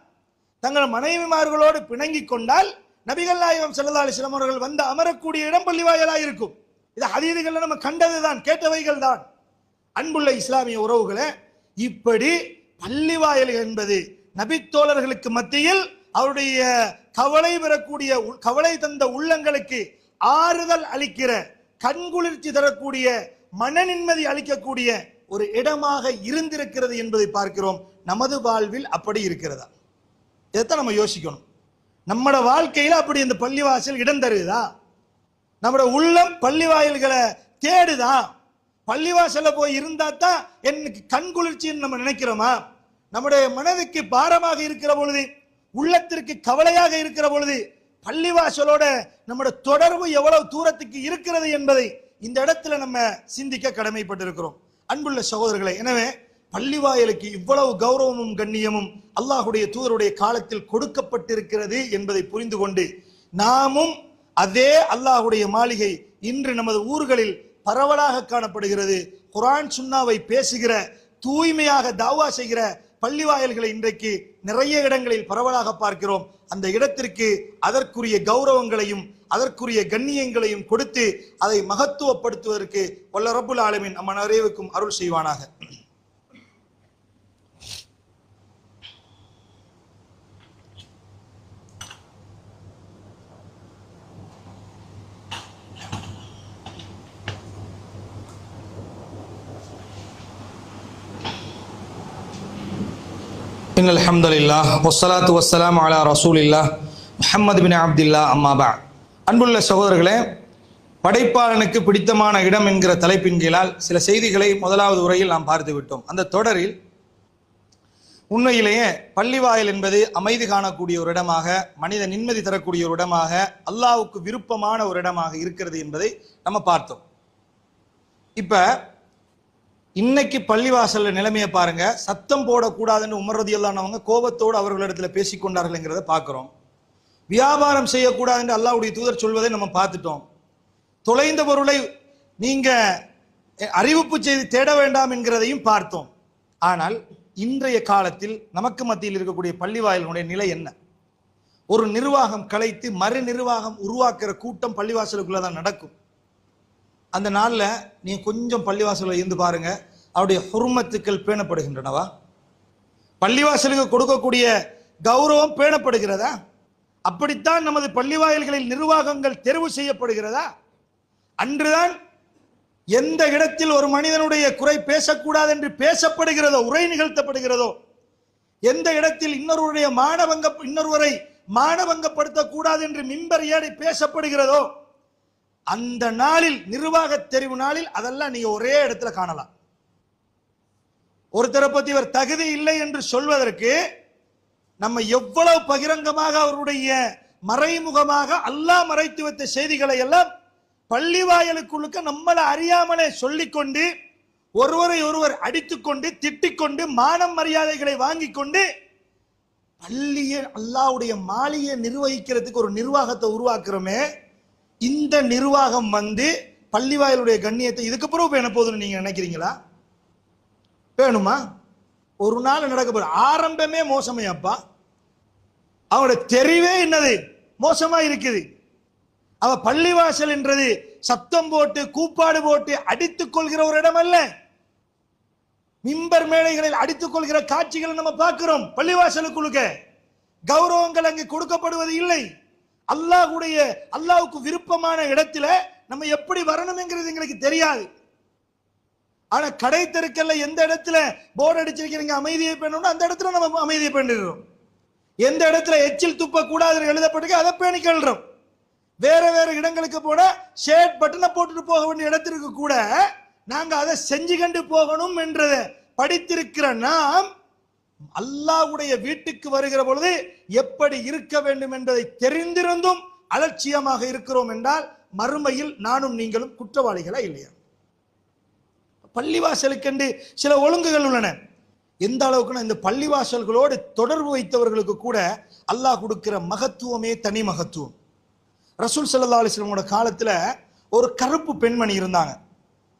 S1: தங்கள் மனைவிமார்களோடு பிணங்கி கொண்டால் நபிகள் நாயகம் ஸல்லல்லாஹு அலைஹி வஸல்லம் அவர்கள் வந்து அமரக்கூடிய இடம் பள்ளிவாயலா இருக்கும். இது ஹதீஸ்கள்ல நம்ம கண்டதுதான், கேட்டவைகள் தான். அன்புள்ள இஸ்லாமிய உறவுகளே, இப்படி பள்ளிவாயல் என்பது நபித்தோழர்களுக்கு மத்தியில் அவருடைய கவலை பெறக்கூடிய, கவலை தந்த உள்ளங்களுக்கு ஆறுதல் அளிக்கிற, கண்குளிர்ச்சி தரக்கூடிய, மன நிம்மதி அளிக்கக்கூடிய ஒரு இடமாக இருந்திருக்கிறது என்பதை பார்க்கிறோம். நமது வாழ்வில் அப்படி இருக்கிறதா? இதைத்தான் நம்ம யோசிக்கணும். நம்மட வாழ்க்கையில அப்படி இந்த பள்ளிவாசல் இடம் தருதா? நம்மட உள்ளம் பள்ளிவாயல்களை தேடுதா? பள்ளிவாசல்ல போய் இருந்தா தான் எனக்கு கண்குளிர்ச்சின்னு நம்ம நினைக்கிறோமா? நம்முடைய மனதுக்கு பாரமாக இருக்கிற பொழுது, உள்ளத்திற்கு கவலையாக இருக்கிற பொழுது பள்ளிவாசலோட நம்முடைய தொடர்பு எவ்வளவு தூரத்துக்கு இருக்கிறது என்பதை இந்த இடத்துல நம்ம சிந்திக்க கடமைப்பட்டிருக்கிறோம். அன்புள்ள சகோதரர்களை, எனவே பள்ளிவாயலுக்கு இவ்வளவு கௌரவமும் கண்ணியமும் அல்லாஹுடைய தூதருடைய காலத்தில் கொடுக்கப்பட்டிருக்கிறது என்பதை புரிந்து கொண்டு நாமும் அதே அல்லாஹுடைய மாளிகை இன்று நமது ஊர்களில் பரவலாக காணப்படுகிறது. குர்ஆன் சுன்னாவை பேசுகிற, தூய்மையாக தாவா செய்கிற பள்ளிவாயல்களை இன்றைக்கு நிறைய இடங்களில் பரவலாக பார்க்கிறோம். அந்த இடத்திற்கு அதற்குரிய கௌரவங்களையும் அதற்குரிய கண்ணியங்களையும் கொடுத்து அதை மகத்துவப்படுத்துவதற்கு வல்ல ரப்புல் ஆலமீன் நம் அனைவருக்கும் அருள் செய்வானாக. இன்னல் ஹம்துலில்லாஹ் வஸ்ஸலாத்து வஸ்ஸலாமு அலா ரசூலில்லாஹ் முஹம்மது பின் அப்துல்லாஹ் அம்மா பஅத். அன்புள்ள சகோதரர்களே, படைப்பாளனுக்கு பிடித்தமான இடம் என்கிற தலைப்பின் கீழால் சில செய்திகளை முதலாவது உரையில் நாம் பார்த்து விட்டோம். அந்த தொடரில் உண்மையிலேயே பள்ளிவாயல் என்பது அமைதி காணக்கூடிய ஒரு இடமாக, மனித நிம்மதி தரக்கூடிய ஒரு இடமாக, அல்லாஹ்வுக்கு விருப்பமான ஒரு இடமாக இருக்கிறது என்பதை நம்ம பார்த்தோம். இப்ப இன்னைக்கு பள்ளிவாசல்ல நிலைமையை பாருங்க. சத்தம் போடக்கூடாதுன்னு உமர் ரலியல்லாஹு அன்ஹு கோபத்தோடு அவர்களிடத்துல பேசிக்கொண்டார்கள்ங்கிறத பார்க்கிறோம். வியாபாரம் செய்யக்கூடாது என்று அல்லாஹ்வுடைய தூதர் சொல்வதை நம்ம பார்த்துட்டோம். தொலைந்த பொருளை நீங்க அறிவிப்பு செய்து தேட வேண்டாம் என்கிறதையும் பார்த்தோம். ஆனால் இன்றைய காலத்தில் நமக்கு மத்தியில் இருக்கக்கூடிய பள்ளிவாயலுடைய நிலை என்ன? ஒரு நிர்வாகம் கலைத்து மறு நிர்வாகம் உருவாக்குற கூட்டம் பள்ளிவாசலுக்குள்ளதான் நடக்கும். அந்த நாள்ல நீங்க கொஞ்சம் பள்ளிவாசல இருந்து பாருங்க, அவருடைய ஹுர்மத்துக்கள் பேணப்படுகின்றனவா? பள்ளிவாசலுக்கு கொடுக்கக்கூடிய கௌரவம் பேணப்படுகிறதா? அப்படித்தான் நமது பள்ளிவாயல்களில் நிர்வாகங்கள் தெரிவு செய்யப்படுகிறதா? அன்றுதான் எந்த இடத்தில் ஒரு மனிதனுடைய குறை பேசக்கூடாது என்று பேசப்படுகிறதோ, உரை நிகழ்த்தப்படுகிறதோ, எந்த இடத்தில் இன்னொருவரை மானபங்கப்படுத்தக்கூடாது என்று மிம்பர் ஏறி பேசப்படுகிறதோ, அந்த நாளில் நிர்வாக தெரிவு நாளில் அதெல்லாம் நீங்க ஒரே இடத்துல காணலாம். ஒருத்தரை பத்தி இவர் தகுதி இல்லை என்று சொல்வதற்கு நம்ம எவ்வளவு பகிரங்கமாக அவருடைய மறைமுகமாக அல்லாஹ் மறைத்து வைத்த செய்திகளை எல்லாம் பள்ளிவாயலுக்குள்ளுக்க நம்மளை அறியாமலே சொல்லிக்கொண்டு ஒருவரை ஒருவர் அடித்துக்கொண்டு திட்டிக்கொண்டு மானம் மரியாதைகளை வாங்கி கொண்டு பள்ளியை அல்லாஹ்வுடைய மாளிகையை நிர்வகிக்கிறதுக்கு ஒரு நிர்வாகத்தை உருவாக்குறோமே, இந்த நிர்வாகம் வந்து பள்ளிவாயலுடைய கண்ணியத்தை இதுக்கு பிறகு பேண போதுன்னு நீங்க நினைக்கிறீங்களா? வேணுமா? ஒரு நாள் நடக்க போற ஆரம்பமே மோசமே அப்பா. அவனுடைய தெரிவே என்னது மோசமா இருக்குது. அவ பள்ளிவாசல் என்றது சத்தம் போட்டு கூப்பாடு போட்டு அடித்துக் கொள்கிற ஒரு இடம் அல்ல. மிம்பர் மேடைகளில் அடித்துக் கொள்கிற காட்சிகளை நம்ம பார்க்கிறோம். பள்ளிவாசலுக்குள்ளுக்க கௌரவங்கள் அங்கு கொடுக்கப்படுவது இல்லை. அல்லாஹ்வுக்கு விருப்பமான இடத்துல நம்ம எப்படி வரணும் என்கிறது எங்களுக்கு தெரியாது. ஆனா கடை தெருக்கல்ல எந்த இடத்துல போர்டு அடிச்சிருக்கிறீங்க அமைதியை பேணணும், அந்த இடத்துல நம்ம அமைதியை பேணிடுறோம். எந்த இடத்துல எச்சில் துப்ப கூடாது எழுதப்பட்டிருக்கு அதை பேணி கேள்றோம். வேற வேற இடங்களுக்கு போன ஷேட் பட்டனை போட்டுட்டு போக வேண்டிய இடத்திற்கு கூட நாங்க அதை செஞ்சு கண்டு போகணும் என்றதை படித்திருக்கிற நாம் அல்லாஹ்வுடைய வீட்டுக்கு வருகிற பொழுது எப்படி இருக்க வேண்டும் என்பதை தெரிந்திருந்தும் அலட்சியமாக இருக்கிறோம் என்றால் மறுமையில் நானும் நீங்களும் குற்றவாளிகளா இல்லையா? பள்ளிவாசலுக்கென்று சில ஒழுங்குகள் உள்ளன. எந்த அளவுக்குன்னா இந்த பள்ளிவாசல்களோடு தொடர்பு வைத்தவர்களுக்கு கூட அல்லாஹ் கொடுக்கிற மகத்துவமே தனி மகத்துவம். ரசூல் ஸல்லல்லாஹு அலைஹி வஸல்லம் காலத்துல ஒரு கருப்பு பெண்மணி இருந்தாங்க.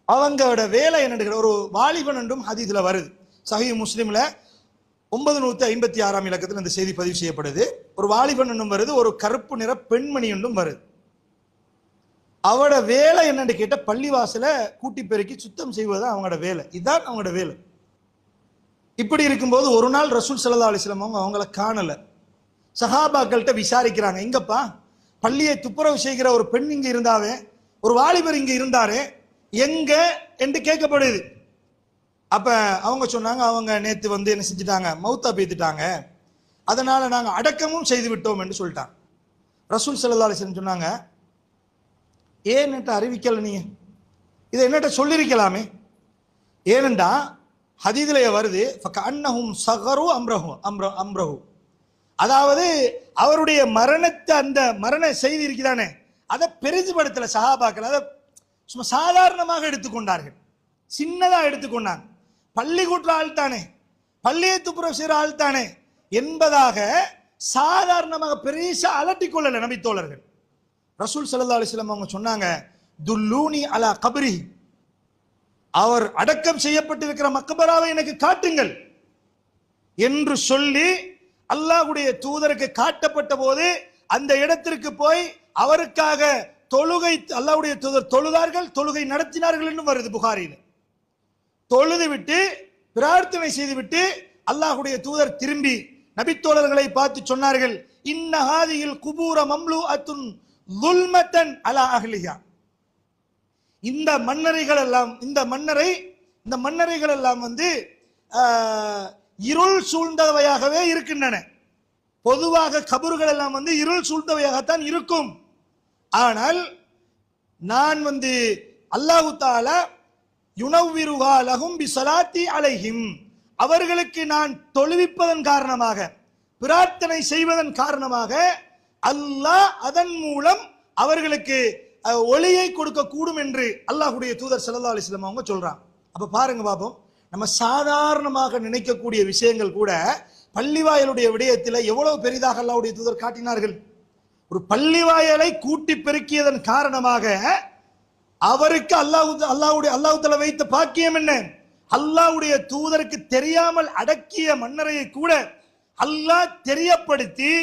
S1: அவங்களோட வேலை என்ன, ஒரு வாலிபன் என்றும் ஹதீஸ்ல வருது. சஹீஹ் முஸ்லிம்ல 956 இலக்கத்தில் இந்த செய்தி பதிவு செய்யப்படுது. ஒரு வாலிபன் என்றும் வருது, ஒரு கருப்பு நிற பெண்மணி என்றும் வருது. அவட வேலை என்னன்னு கேட்ட பள்ளிவாசல கூட்டி பெருக்கி சுத்தம் செய்வதுதான் அவங்களோட வேலை. இதுதான் அவங்களோட வேலை. இப்படி இருக்கும்போது ஒரு நாள் ரசூல் ஸல்லல்லாஹு அலைஹி வஸல்லம் அவங்கள காணல. சஹாபாக்கள்கிட்ட விசாரிக்கிறாங்க, எங்கப்பா பள்ளியை துப்புரவு செய்கிற ஒரு பெண் இங்க இருந்தாவே, ஒரு வாலிபர் இங்க இருந்தாரே, எங்க என்று கேட்கப்படுது. அப்ப அவங்க சொன்னாங்க, அவங்க நேத்து என்ன செஞ்சுட்டாங்க, மௌத்தா பேத்துட்டாங்க, அதனால நாங்க அடக்கமும் செய்து விட்டோம் என்று சொல்லிட்டாங்க. ரசூல் ஸல்லல்லாஹு அலைஹி வஸல்லம் சொன்னாங்க, ஏன் அறிவிக்கல, நீங்க இதை என்னட்ட சொல்லிருக்கலாமே. ஏனென்றா ஹதீதிலே வருது, ஃபகஅன்னஹும் ஸகரு அம்ரஹு, அதாவது அவருடைய மரணத்தை, அந்த மரண செய்தி இருக்குதானே, அதை பெரிதுபடுத்தல சஹாபாக்கள், அதை சும்மா சாதாரணமாக எடுத்துக்கொண்டார்கள், சின்னதா எடுத்துக்கொண்டாங்க. பள்ளி கூட்டுற ஆள் தானே, பள்ளியை துப்புரவு செய்கிற ஆள் தானே என்பதாக சாதாரணமாக பெரிசா அலட்டி கொள்ளல நபி தோழர்கள். ரசூல் ஸல்லல்லாஹு அலைஹி வஸல்லம் அவங்க சொன்னாங்க, துல்லூனி அலா கப்ரி, அவர் அடக்கம் செய்யப்பட்டிருக்கிற மக்பராவை எனக்கு காட்டுங்கள் என்று சொல்லி அல்லாஹ்வுடைய தூதருக்கு காட்டப்பட்ட போது அந்த இடத்திற்கு போய் அவருக்காக தொழுகை, அல்லாஹ்வுடைய தூதர் தொழுதார்கள், தொழுகை நடத்தினார்கள் என்று வருது புகாரியில். தொழுது விட்டு பிரார்த்தனை செய்துவிட்டு அல்லாஹ்வுடைய தூதர் திரும்பி நபித்தோழர்களை பார்த்து சொன்னார்கள், இன்ன ஹாதிஹில் குபூர மம்லூஅத்துன் ظுல்மத்தன் அலா அஹ்லிஹா, இந்த மன்னரைகள் எல்லாம், இந்த மன்னரைகள் எல்லாம் இருள் சூழ்ந்தவையாகவே இருக்கின்றன. பொதுவாக கபறுகள் எல்லாம் இருள் சூழ்ந்தவையாகத்தான் இருக்கும். ஆனால் நான் அல்லாஹு தஆலா யுனவ்விருஹா லஹும் பிஸலாத்தி அலைஹிம், அவர்களுக்கு நான் தொழுவிப்பதன் காரணமாக, பிரார்த்தனை செய்வதன் காரணமாக அல்லாஹ் அதன் மூலம் அவர்களுக்கு ஒளியை கொடுக்க கூடும் என்று அல்லாஹ்வுடைய தூதர் ஸல்லல்லாஹு அலைஹி வஸல்லம் அவங்க சொல்றாங்க. அப்ப பாருங்க பாப்போம், நம்ம சாதாரணமாக நினைக்கக்கூடிய விஷயங்கள் கூட பள்ளிவாயலுடைய விடயத்தில் எவ்வளவு பெரிதாக அல்லாஹ்வுடைய தூதர் காட்டினார்கள். ஒரு பள்ளிவாயலை கூட்டி பெருக்கியதன் காரணமாக அவருக்கு அல்லாஹ் தஆலா வைத்த பாக்கியம் என்ன, அல்லாஹ்வுடைய தூதருக்கு தெரியாமல் அடக்கிய மன்னரையை கூட அல்லாஹ் தெரியப்படுத்தி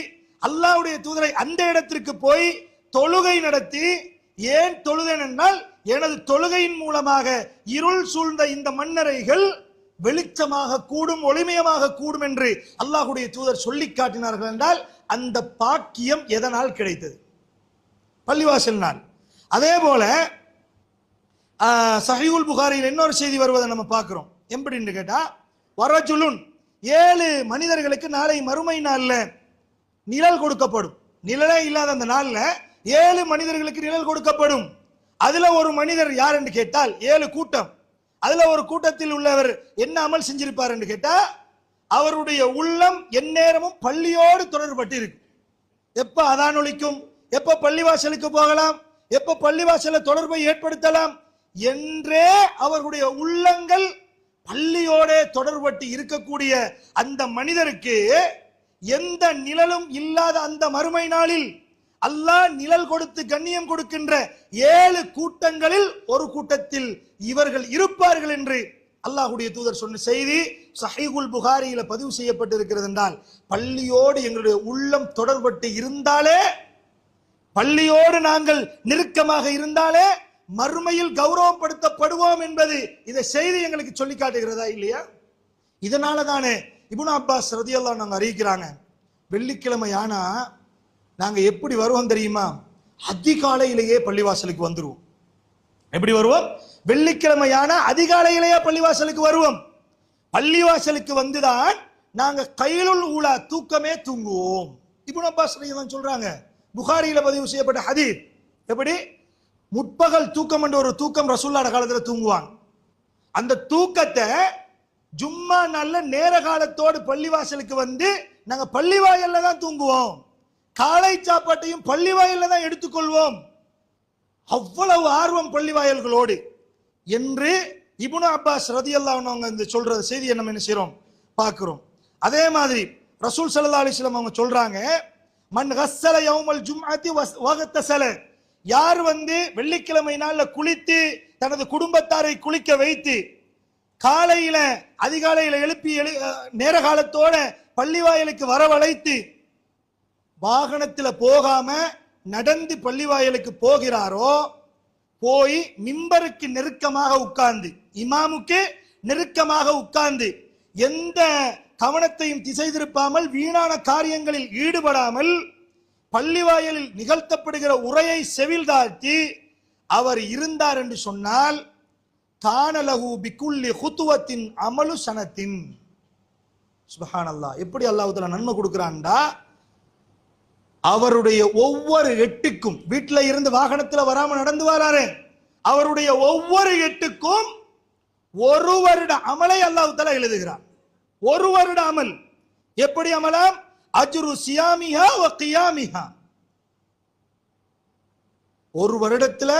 S1: அல்லாஹ்வுடைய தூதரை அந்த இடத்திற்கு போய் தொழுகை நடத்தி, ஏன் தொழுதேன் என்றால் எனது தொழுகையின் மூலமாக இருள் சூழ்ந்த இந்த மன்னரைகள் வெளிச்சமாக கூடும், ஒளிமயமாக கூடும் என்று அல்லாஹ்வுடைய தூதர் சொல்லி காட்டினார்கள் என்றால் அந்த பாக்கியம் எதனால் கிடைத்தது? பள்ளிவாசலினால். அதே போல சஹீஹுல் புகாரியில் இன்னொரு செய்தி வருவதை நம்ம பார்க்கிறோம். எப்படின்னு கேட்டா, வரஜுலுன், 7 மனிதர்களுக்கு நாளை மறுமை நாள்ல நிழல் கொடுக்கப்படும். நிழலே இல்லாத அந்த நாள்ல 7 மனிதர்களுக்கு நிழல் கொடுக்கப்படும். அதுல ஒரு மனிதர் யார் என்று கேட்டால் 7 கூட்டம். அதுல ஒரு கூட்டத்தில் உள்ளவர் என்ன அமல் செஞ்சிருப்பார் என்று கேட்டா, அவருடைய உள்ளம் எந்நேரமும் பள்ளியோடு தொடர்பட்டு இருக்கு. எப்ப அதான் ஒலிக்கும், எப்ப பள்ளிவாசலுக்கு போகலாம், எப்ப பள்ளிவாசல தொடர்பை ஏற்படுத்தலாம் என்றே அவர்களுடைய உள்ளங்கள் பள்ளியோட தொடர்பட்டு இருக்கக்கூடிய அந்த மனிதருக்கு எந்த நிழலும் இல்லாத அந்த மறுமை நாளில் அல்லாஹ் நிழல் கொடுத்து கண்ணியம் கொடுக்கின்ற 7 கூட்டங்களில் ஒரு கூட்டத்தில் இவர்கள் இருப்பார்கள் என்று அல்லாஹ்வுடைய தூதர் சொன்ன செய்தி சஹீஹுல் புகாரியில பதிவு செய்யப்பட்டிருக்கிறது. என்றால் பள்ளியோடு எங்களுடைய உள்ளம் தொடர்பட்டு இருந்தாலே, பள்ளியோடு நாங்கள் நெருக்கமாக இருந்தாலே மறுமையில் கௌரவப்படுத்தப்படுவோம் என்பது இந்த செய்தி எங்களுக்கு சொல்லி காட்டுகிறதா இல்லையா? இதனால தானே இப்னு அப்பாஸ் ரலியல்லாஹு அன்ஹு அறிவிக்கிறாங்க, வெள்ளிக்கிழமை ஆனா நாங்க எப்படி வருவோம் தெரியுமா? அதிகாலையிலேயே பள்ளிவாசலுக்கு வந்துருவோம். எப்படி வருவோம்? வெள்ளிக்கிழமையான அதிகாலையிலேயே பள்ளிவாசலுக்கு வருவோம். பள்ளிவாசலுக்கு வந்துதான் நாங்க கைலுல் ஊலா தூக்கமே தூங்குவோம். இப்னு அப்பாஸ் ரலியல்லாஹு சொல்றாங்க, புகாரியில பதிவு செய்யப்பட்ட ஹதீஸ். எப்படி முற்பகல் தூக்கம் என்ற ஒரு தூக்கம் ரசூலுல்லாஹ் காலத்துல தூங்குவாங்க. அந்த தூக்கத்தை ஜும்மா நாள்ல நேர காலத்தோடு பள்ளிவாசலுக்கு வந்து நாங்க பள்ளிவாயல்ல தான் தூங்குவோம். காலை சாப்பாட்டையும் பள்ளிவாயல்ல தான் எடுத்துக்கொள்வோம். அவ்வளவு ஆர்வம் பள்ளிவாயல்களோடு என்று இப்னு அப்பாஸ் ரலியல்லாஹு அன்ஹு இந்த சொல்ற செய்தியை நம்ம என்ன செய்றோம் பார்க்கிறோம். அதே மாதிரி ரசூல் ஸல்லல்லாஹு அலைஹி வஸல்லம் அவங்க சொல்றாங்க, மன் கஸ்ஸல யௌமல் ஜும்அத்தி வகத்தஸல, யார் வந்து வெள்ளிக்கிழமை நாள்ல குளித்து தனது குடும்பத்தாரை குளிக்க வைத்து காலையில அதிகாலையில எழுப்பி நேர காலத்தோட பள்ளிவாயலுக்கு வரவழைத்து வாகனத்துல போகாம நடந்து பள்ளிவாயலுக்கு போகிறாரோ, போய் மிம்பருக்கு நெருக்கமாக உட்கார்ந்து இமாமுக்கு நெருக்கமாக உட்கார்ந்து எந்த கவனத்தையும் திசை திருப்பாமல் வீணான காரியங்களில் ஈடுபடாமல் பள்ளிவாயலில் நிகழ்த்தப்படுகிற உரையை செவில் தாழ்த்தி அவர் இருந்தார் என்று சொன்னால், கானலஹு பிகுல்லி குத்துவத்தின் அமலு சனத்தின். சுப்ஹானல்லாஹ், எப்படி அல்லாஹ் தஆலா நன்மை கொடுக்கிறான்டா, அவருடைய ஒவ்வொரு எட்டுக்கும், வீட்டுல இருந்து வாகனத்துல வராம நடந்து வராரு, அவருடைய ஒவ்வொரு எட்டுக்கும் ஒரு வருட அமலை அல்லாஹ் தஆலா எழுதுகிறான். ஒரு வருட அமல். எப்படி அமலாம்? அஜ்ரு சியாமிஹா வ கியாமிஹா. ஒரு வருடத்துல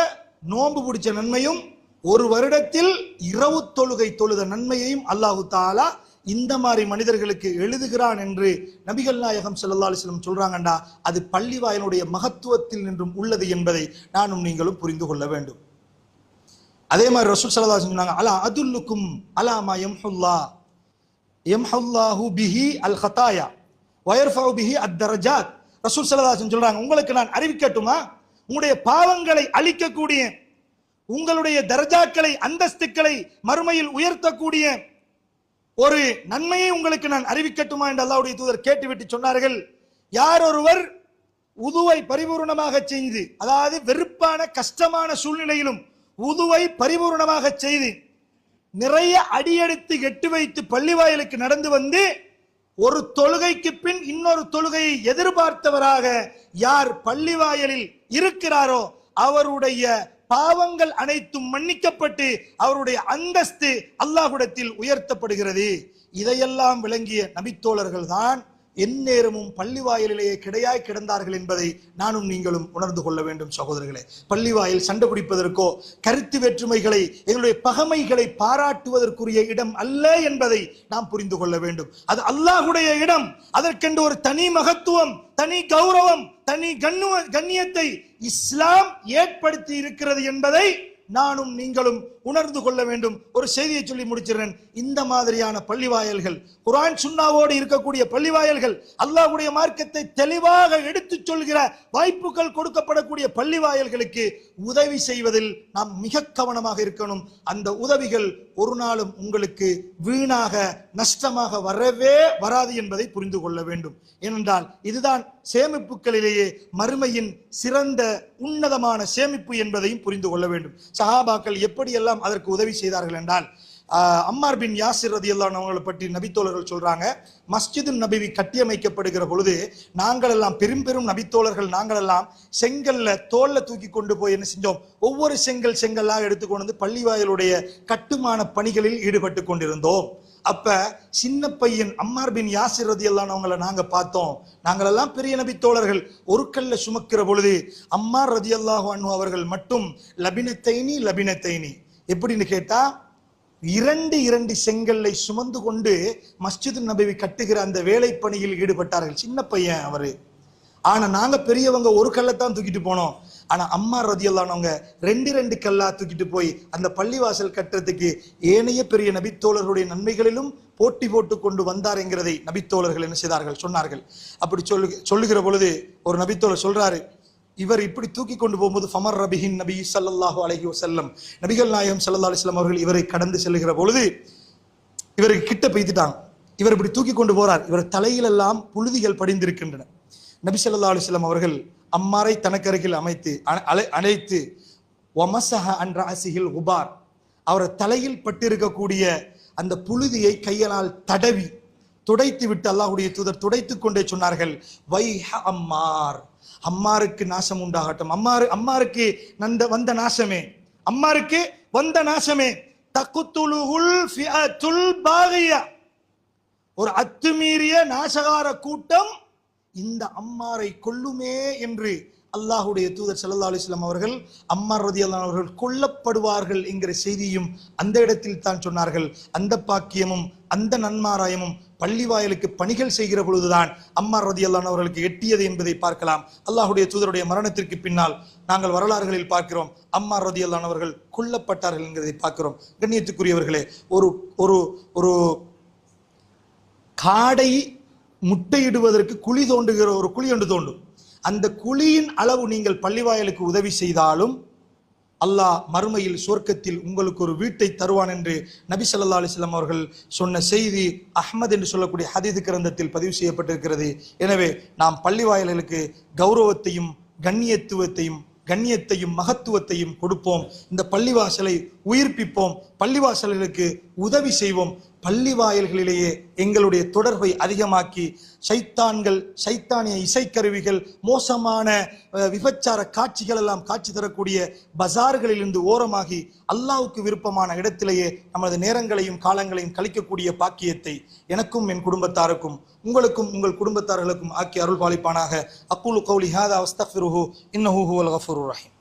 S1: நோன்பு பிடிச்ச நன்மையும் ஒரு வருடத்தில் இரவு தொழுகை தொழுத நன்மையையும் அல்லாஹு தஆலா இந்த மாதிரி மனிதர்களுக்கு எழுதுகிறான் என்று நபிகள் நாயகம் ஸல்லல்லாஹு அலைஹி வஸல்லம் சொல்றாங்கண்டா, அது பள்ளிவாயலுடைய மகத்துவத்தில் நின்றும் உள்ளது என்பதை நானும் நீங்களும் புரிந்து கொள்ள வேண்டும். அதே மாதிரி ரசூல் ஸல்லல்லாஹு அலைஹி வஸல்லம் சொன்னாங்க, அலா அதுல்லுக்கும் அலா மா யம்ஹுல்லாஹு பிஹி அல் கதாயா வயர்ஃபஉ பிஹி அத்-தரஜாத். ரசூல் ஸல்லல்லாஹு அலைஹி வஸல்லம் சொல்றாங்க, உங்களுக்கு நான் அறிவிக்கட்டுமா, உங்களுடைய பாவங்களை அழிக்கக்கூடிய, உங்களுடைய தரஜாக்களை அந்தஸ்துக்களை மறுமையில் உயர்த்தக்கூடிய ஒரு நன்மையை உங்களுக்கு நான் அறிவிக்கட்டுமா என்று அல்லாஹ்வுடைய தூதர் கேட்டுவிட்டு சொன்னார்கள், யார் ஒருவர் உதுவை பரிபூர்ணமாக செய்து, அதாவது வெறுப்பான கஷ்டமான சூழ்நிலையிலும் உதுவை பரிபூர்ணமாக செய்து நிறைய அடியெடுத்து எட்டு வைத்து பள்ளிவாயலுக்கு நடந்து வந்து ஒரு தொழுகைக்கு பின் இன்னொரு தொழுகையை எதிர்பார்த்தவராக யார் பள்ளிவாயலில் இருக்கிறாரோ, அவருடைய பாவங்கள் அனைத்தும் மன்னிக்கப்பட்டு அவருடைய அந்தஸ்து அல்லாஹ்விடத்தில் உயர்த்தப்படுகிறது. இதையெல்லாம் விளங்கிய நபித்தோழர்கள் தான் எந்நேரமும் பள்ளிவாயலிலேயே கிடையாய் கிடந்தார்கள் என்பதை நானும் நீங்களும் உணர்ந்து கொள்ள வேண்டும். சகோதரர்களே, பள்ளிவாயில் சண்டை பிடிப்பதற்கோ கருத்து வேற்றுமைகளை எங்களுடைய பகைமைகளை பாராட்டுவதற்குரிய இடம் அல்ல என்பதை நாம் புரிந்து கொள்ள வேண்டும். அது அல்லாஹ்வுடைய இடம். அதற்கென்று ஒரு தனி மகத்துவம், தனி கௌரவம், தனி கண்ணியத்தை இஸ்லாம் ஏற்படுத்தி இருக்கிறது என்பதை நானும் நீங்களும் உணர்ந்து கொள்ள வேண்டும். ஒரு செய்தியை சொல்லி முடிச்சிடுறேன். இந்த மாதிரியான பள்ளிவாயல்கள், குர்ஆன் சுன்னாவோடு இருக்கக்கூடிய பள்ளிவாயல்கள், அல்லாஹ்வுடைய மார்க்கத்தை தெளிவாக எடுத்து சொல்கிற வாய்ப்புகள் கொடுக்கப்படக்கூடிய பள்ளிவாயல்களுக்கு உதவி செய்வதில் நாம் மிக கவனமாக இருக்கணும். அந்த உதவிகள் ஒரு நாளும் உங்களுக்கு வீணாக நஷ்டமாக வரவே வராது என்பதை புரிந்து கொள்ள வேண்டும். ஏனென்றால் இதுதான் சேமிப்புகளிலேயே மறுமையின் சிறந்த உன்னதமான சேமிப்பு என்பதையும் புரிந்து கொள்ள வேண்டும். சஹாபாக்கள் எப்படியெல்லாம் அதற்கு உதவி செய்தார்கள் என்றால், அம்மார் பின் யாசிர் ரலியல்லாஹு அன்ஹு அவங்களை பற்றி நபித்தோழர்கள் சொல்றாங்க, மஸ்ஜிது நபவி கட்டியமைக்கப்படுகிற பொழுது நாங்கள் எல்லாம் பெரும் நபித்தோழர்கள் நாங்கள் எல்லாம் செங்கல்ல தோல்ல தூக்கி கொண்டு போய் என்ன செஞ்சோம், ஒவ்வொரு செங்கல்லாக எடுத்துக்கொண்டு வந்து பள்ளிவாயலுடைய கட்டுமான பணிகளில் ஈடுபட்டு கொண்டிருந்தோம். அப்ப சின்ன பையன் அம்மார் பின் யாசிர் ரலியல்லாஹு அன்ஹு அவங்களை நாங்க பார்த்தோம். நாங்கள் எல்லாம் பெரிய நபித்தோழர்கள் ஒரு கல்ல சுமக்கிற பொழுது அம்மார் ரலியல்லாஹு அன்ஹு அவர்கள் மட்டும் லபினத்தைனி எப்படின்னு கேட்டா, இரண்டு செங்கல்லை சுமந்து கொண்டு மஸ்ஜிது நபவி கட்டுகிற அந்த வேலை பணியில் ஈடுபட்டார்கள். சின்ன பையன் அவரு. ஆனா நாங்க பெரியவங்க ஒரு கல்லைத்தான் தூக்கிட்டு போனோம். ஆனா அம்மார் ரலியல்லாஹு அன்ஹு ரெண்டு கல்லா தூக்கிட்டு போய் அந்த பள்ளிவாசல் கட்டுறதுக்கு ஏனைய பெரிய நபித்தோழர்களுடைய நன்மைகளிலும் போட்டி போட்டு கொண்டு வந்தார் என்கிறதை நபித்தோழர்கள் என்ன செய்தார்கள், சொன்னார்கள். அப்படி சொல்லுகிற பொழுது ஒரு நபித்தோழர் சொல்றாரு, இவர் இப்படி தூக்கி கொண்டு போகும்போது ஃபமர் ரபிஹின் நபி ஸல்லல்லாஹு அலைஹி வஸல்லம், நபிகள் நாயகம் ஸல்லல்லாஹு அலைஹி வஸல்லம் அவர்கள் இவரை கடந்து செல்லுகிற பொழுது இவருக்கு கிட்ட பெய்துட்டாங்க. இவர் இப்படி தூக்கி கொண்டு போறார். இவர் தலையிலெல்லாம் புழுதிகள் படிந்திருக்கின்றன. நபி ஸல்லல்லாஹு அலைஹி வஸல்லம் அவர்கள் அம்மாரை தனக்கருகில் அழைத்து வமஸஹ அன் ரஅஸிஹில் குபார், அவரை தலையில் பட்டிருக்கக்கூடிய அந்த புழுதியை கையால் தடவி துடைத்து விட்டு அல்லாஹ்வுடைய தூதர் துடைத்துக் கொண்டே சொன்னார்கள், வைஹ அம்மார், அம்மாருக்கு நாசம் உண்டாகட்டும், அம்மாருக்கு வந்த நாசமே, அம்மாருக்கு வந்த நாசமே, தகுத்துலுஹுல் ஃபிஅத்துல் பாகியா, ஒரு அத்துமீறிய நாசகார கூட்டம் இந்த அம்மாரை கொல்லுமே என்று அல்லாஹ்வுடைய தூதர் ஸல்லல்லாஹு அலைஹி வஸல்லம் அவர்கள் அம்மார் ரலியல்லாஹு அவர்கள் கொல்லப்படுவார்கள் என்கிற செய்தியும் அந்த இடத்தில் தான் சொன்னார்கள். அந்த பாக்கியமும் அந்த நன்மாராயமும் பள்ளிவாயலுக்கு பணிகள் செய்கிற பொழுதுதான் அம்மார் ரலியல்லாஹு அவர்களுக்கு எட்டியது என்பதை பார்க்கலாம். அல்லாஹ்வுடைய தூதருடைய மரணத்திற்கு பின்னால் நாங்கள் வரலாறுகளில் பார்க்கிறோம், அம்மார் ரலியல்லாஹு அவர்கள் கொல்லப்பட்டார்கள் என்கிறதை பார்க்கிறோம். கண்ணியத்துக்குரியவர்களே, ஒரு ஒரு ஒரு காடை முட்டையிடுவதற்கு குழி தோண்டுகிற ஒரு குழி ஒன்று தோண்டும். அந்த குழியின் அளவு நீங்கள் பள்ளிவாயலுக்கு உதவி செய்தாலும் அல்லாஹ் மறுமையில் சொர்க்கத்தில் உங்களுக்கு ஒரு வீட்டை தருவான் என்று நபி ஸல்லல்லாஹு அலைஹி வஸல்லம் அவர்கள் சொன்ன செய்தி அஹ்மத் என்று சொல்லக்கூடிய ஹதீஸ் கிரந்தத்தில் பதிவு செய்யப்பட்டிருக்கிறது. எனவே நாம் பள்ளிவாயல்களுக்கு கௌரவத்தையும் கண்ணியத்தையும் மகத்துவத்தையும் கொடுப்போம். இந்த பள்ளிவாசலை உயிர்ப்பிப்போம், பள்ளிவாசல்களுக்கு உதவி செய்வோம். பள்ளிவாயல்களிலேயே எங்களுடைய தொடர்பை அதிகமாக்கி சைத்தானிய இசைக்கருவிகள், மோசமான விபச்சார காட்சிகள் எல்லாம் காட்சி தரக்கூடிய பஜார்களிலிருந்து ஓரமாகி அல்லாஹ்வுக்கு விருப்பமான இடத்திலேயே நமது நேரங்களையும் காலங்களையும் கழிக்கக்கூடிய பாக்கியத்தை எனக்கும் என் குடும்பத்தாருக்கும் உங்களுக்கும் உங்கள் குடும்பத்தார்களுக்கும் ஆக்கி அருள் பாலிப்பானாக. அக்கூலு கௌலி ஹாதா வஸ்தக்ஃபிருஹு இன்னஹு ஹுவல் கஃபூருர் ரஹீம்.